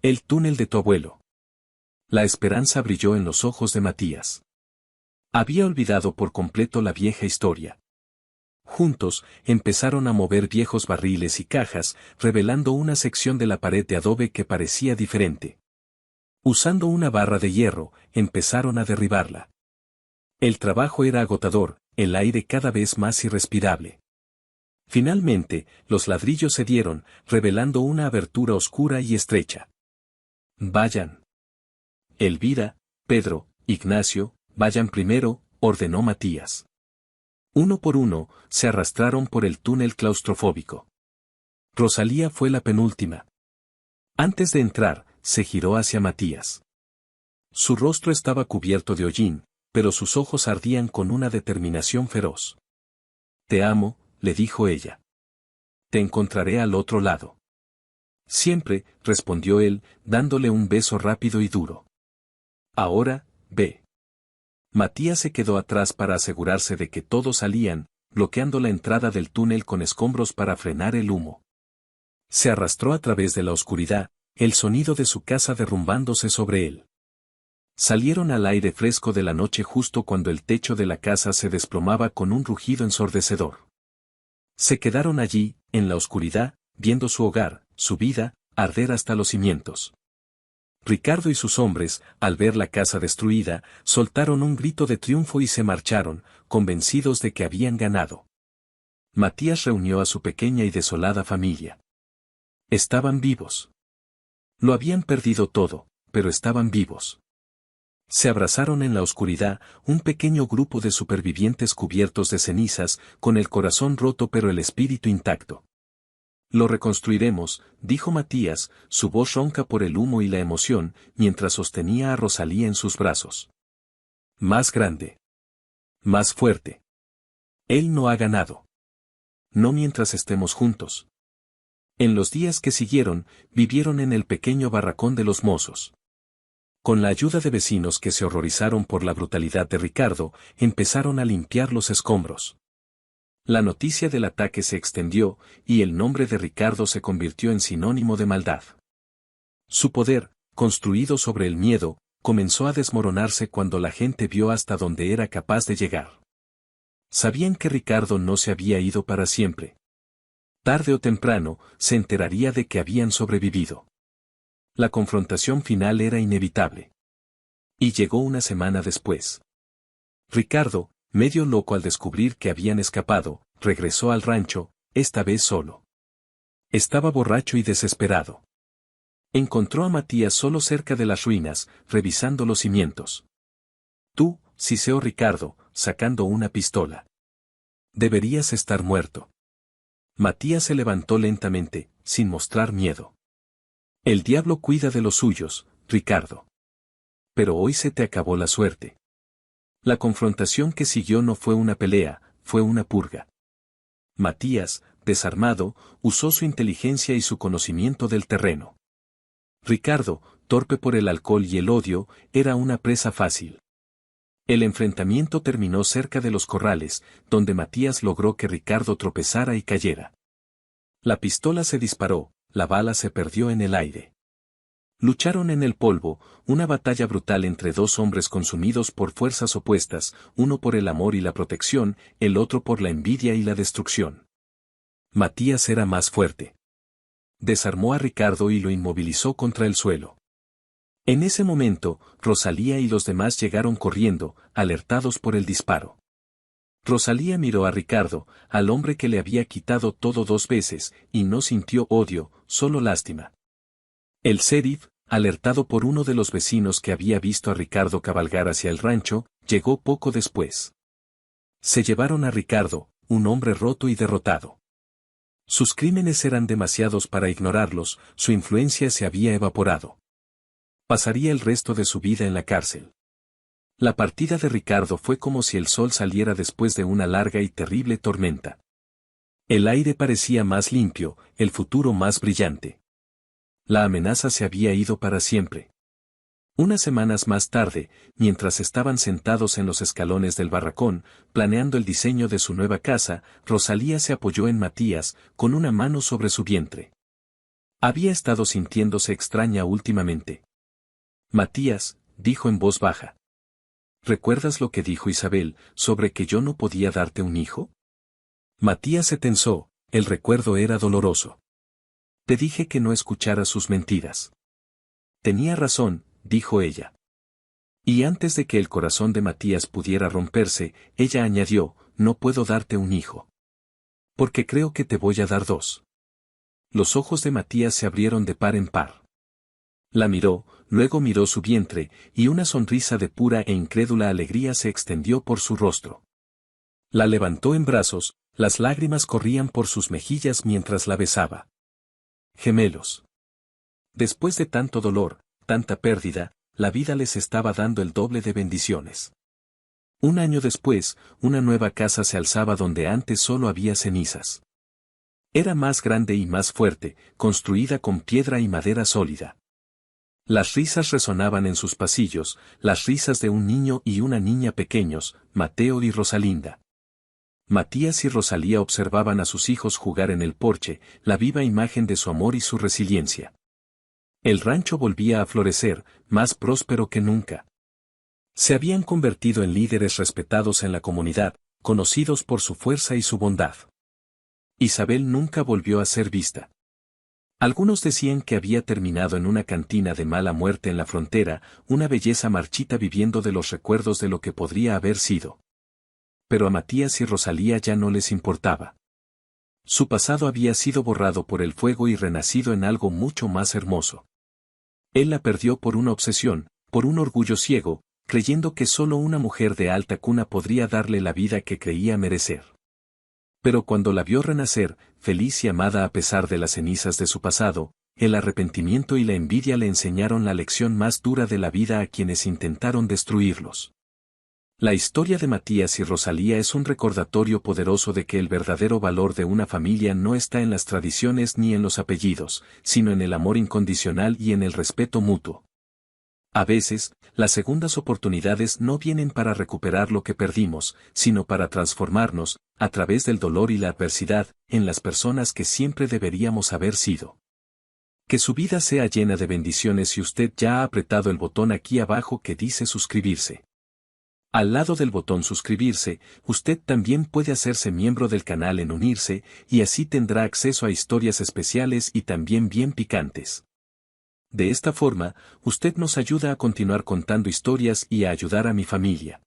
Speaker 1: «El túnel de tu abuelo». La esperanza brilló en los ojos de Matías. Había olvidado por completo la vieja historia. Juntos, empezaron a mover viejos barriles y cajas, revelando una sección de la pared de adobe que parecía diferente. Usando una barra de hierro, empezaron a derribarla. El trabajo era agotador, el aire cada vez más irrespirable. Finalmente, los ladrillos cedieron, revelando una abertura oscura y estrecha. «Vayan. Elvira, Pedro, Ignacio, vayan primero», ordenó Matías. Uno por uno, se arrastraron por el túnel claustrofóbico. Rosalía fue la penúltima. Antes de entrar, se giró hacia Matías. Su rostro estaba cubierto de hollín, pero sus ojos ardían con una determinación feroz. «Te amo», le dijo ella. «Te encontraré al otro lado». «Siempre», respondió él, dándole un beso rápido y duro. «Ahora, ve». Matías se quedó atrás para asegurarse de que todos salían, bloqueando la entrada del túnel con escombros para frenar el humo. Se arrastró a través de la oscuridad, el sonido de su casa derrumbándose sobre él. Salieron al aire fresco de la noche justo cuando el techo de la casa se desplomaba con un rugido ensordecedor. Se quedaron allí, en la oscuridad, viendo su hogar, su vida, arder hasta los cimientos. Ricardo y sus hombres, al ver la casa destruida, soltaron un grito de triunfo y se marcharon, convencidos de que habían ganado. Matías reunió a su pequeña y desolada familia. Estaban vivos. Lo habían perdido todo, pero estaban vivos. Se abrazaron en la oscuridad, un pequeño grupo de supervivientes cubiertos de cenizas, con el corazón roto pero el espíritu intacto. Lo reconstruiremos, dijo Matías, su voz ronca por el humo y la emoción, mientras sostenía a Rosalía en sus brazos. Más grande. Más fuerte. Él no ha ganado. No mientras estemos juntos. En los días que siguieron, vivieron en el pequeño barracón de los mozos. Con la ayuda de vecinos que se horrorizaron por la brutalidad de Ricardo, empezaron a limpiar los escombros. La noticia del ataque se extendió, y el nombre de Ricardo se convirtió en sinónimo de maldad. Su poder, construido sobre el miedo, comenzó a desmoronarse cuando la gente vio hasta dónde era capaz de llegar. Sabían que Ricardo no se había ido para siempre. Tarde o temprano, se enteraría de que habían sobrevivido. La confrontación final era inevitable. Y llegó una semana después. Ricardo, medio loco al descubrir que habían escapado, regresó al rancho, esta vez solo. Estaba borracho y desesperado. Encontró a Matías solo cerca de las ruinas, revisando los cimientos. Tú, siseó Ricardo, sacando una pistola. Deberías estar muerto. Matías se levantó lentamente, sin mostrar miedo. El diablo cuida de los suyos, Ricardo. Pero hoy se te acabó la suerte. La confrontación que siguió no fue una pelea, fue una purga. Matías, desarmado, usó su inteligencia y su conocimiento del terreno. Ricardo, torpe por el alcohol y el odio, era una presa fácil. El enfrentamiento terminó cerca de los corrales, donde Matías logró que Ricardo tropezara y cayera. La pistola se disparó, la bala se perdió en el aire. Lucharon en el polvo, una batalla brutal entre dos hombres consumidos por fuerzas opuestas, uno por el amor y la protección, el otro por la envidia y la destrucción. Matías era más fuerte. Desarmó a Ricardo y lo inmovilizó contra el suelo. En ese momento, Rosalía y los demás llegaron corriendo, alertados por el disparo. Rosalía miró a Ricardo, al hombre que le había quitado todo 2 veces, y no sintió odio, solo lástima. El sheriff, alertado por uno de los vecinos que había visto a Ricardo cabalgar hacia el rancho, llegó poco después. Se llevaron a Ricardo, un hombre roto y derrotado. Sus crímenes eran demasiados para ignorarlos, su influencia se había evaporado. Pasaría el resto de su vida en la cárcel. La partida de Ricardo fue como si el sol saliera después de una larga y terrible tormenta. El aire parecía más limpio, el futuro más brillante. La amenaza se había ido para siempre. Unas semanas más tarde, mientras estaban sentados en los escalones del barracón, planeando el diseño de su nueva casa, Rosalía se apoyó en Matías, con una mano sobre su vientre. Había estado sintiéndose extraña últimamente. Matías, dijo en voz baja. ¿Recuerdas lo que dijo Isabel, sobre que yo no podía darte un hijo? Matías se tensó, el recuerdo era doloroso. Te dije que no escucharas sus mentiras. Tenía razón, dijo ella. Y antes de que el corazón de Matías pudiera romperse, ella añadió, no puedo darte un hijo. Porque creo que te voy a dar 2. Los ojos de Matías se abrieron de par en par. La miró, luego miró su vientre, y una sonrisa de pura e incrédula alegría se extendió por su rostro. La levantó en brazos, las lágrimas corrían por sus mejillas mientras la besaba. Gemelos. Después de tanto dolor, tanta pérdida, la vida les estaba dando el doble de bendiciones. Un año después, una nueva casa se alzaba donde antes solo había cenizas. Era más grande y más fuerte, construida con piedra y madera sólida. Las risas resonaban en sus pasillos, las risas de un niño y una niña pequeños, Mateo y Rosalinda. Matías y Rosalía observaban a sus hijos jugar en el porche, la viva imagen de su amor y su resiliencia. El rancho volvía a florecer, más próspero que nunca. Se habían convertido en líderes respetados en la comunidad, conocidos por su fuerza y su bondad. Isabel nunca volvió a ser vista. Algunos decían que había terminado en una cantina de mala muerte en la frontera, una belleza marchita viviendo de los recuerdos de lo que podría haber sido. Pero a Matías y Rosalía ya no les importaba. Su pasado había sido borrado por el fuego y renacido en algo mucho más hermoso. Él la perdió por una obsesión, por un orgullo ciego, creyendo que solo una mujer de alta cuna podría darle la vida que creía merecer. Pero cuando la vio renacer, feliz y amada a pesar de las cenizas de su pasado, el arrepentimiento y la envidia le enseñaron la lección más dura de la vida a quienes intentaron destruirlos. La historia de Matías y Rosalía es un recordatorio poderoso de que el verdadero valor de una familia no está en las tradiciones ni en los apellidos, sino en el amor incondicional y en el respeto mutuo. A veces, las segundas oportunidades no vienen para recuperar lo que perdimos, sino para transformarnos, a través del dolor y la adversidad, en las personas que siempre deberíamos haber sido. Que su vida sea llena de bendiciones y usted ya ha apretado el botón aquí abajo que dice suscribirse. Al lado del botón suscribirse, usted también puede hacerse miembro del canal en unirse, y así tendrá acceso a historias especiales y también bien picantes. De esta forma, usted nos ayuda a continuar contando historias y a ayudar a mi familia.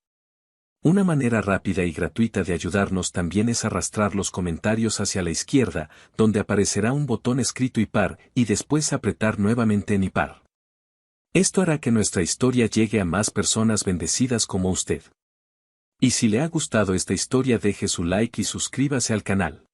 Speaker 1: Una manera rápida y gratuita de ayudarnos también es arrastrar los comentarios hacia la izquierda, donde aparecerá un botón escrito IPAR, y después apretar nuevamente en IPAR. Esto hará que nuestra historia llegue a más personas bendecidas como usted. Y si le ha gustado esta historia, deje su like y suscríbase al canal.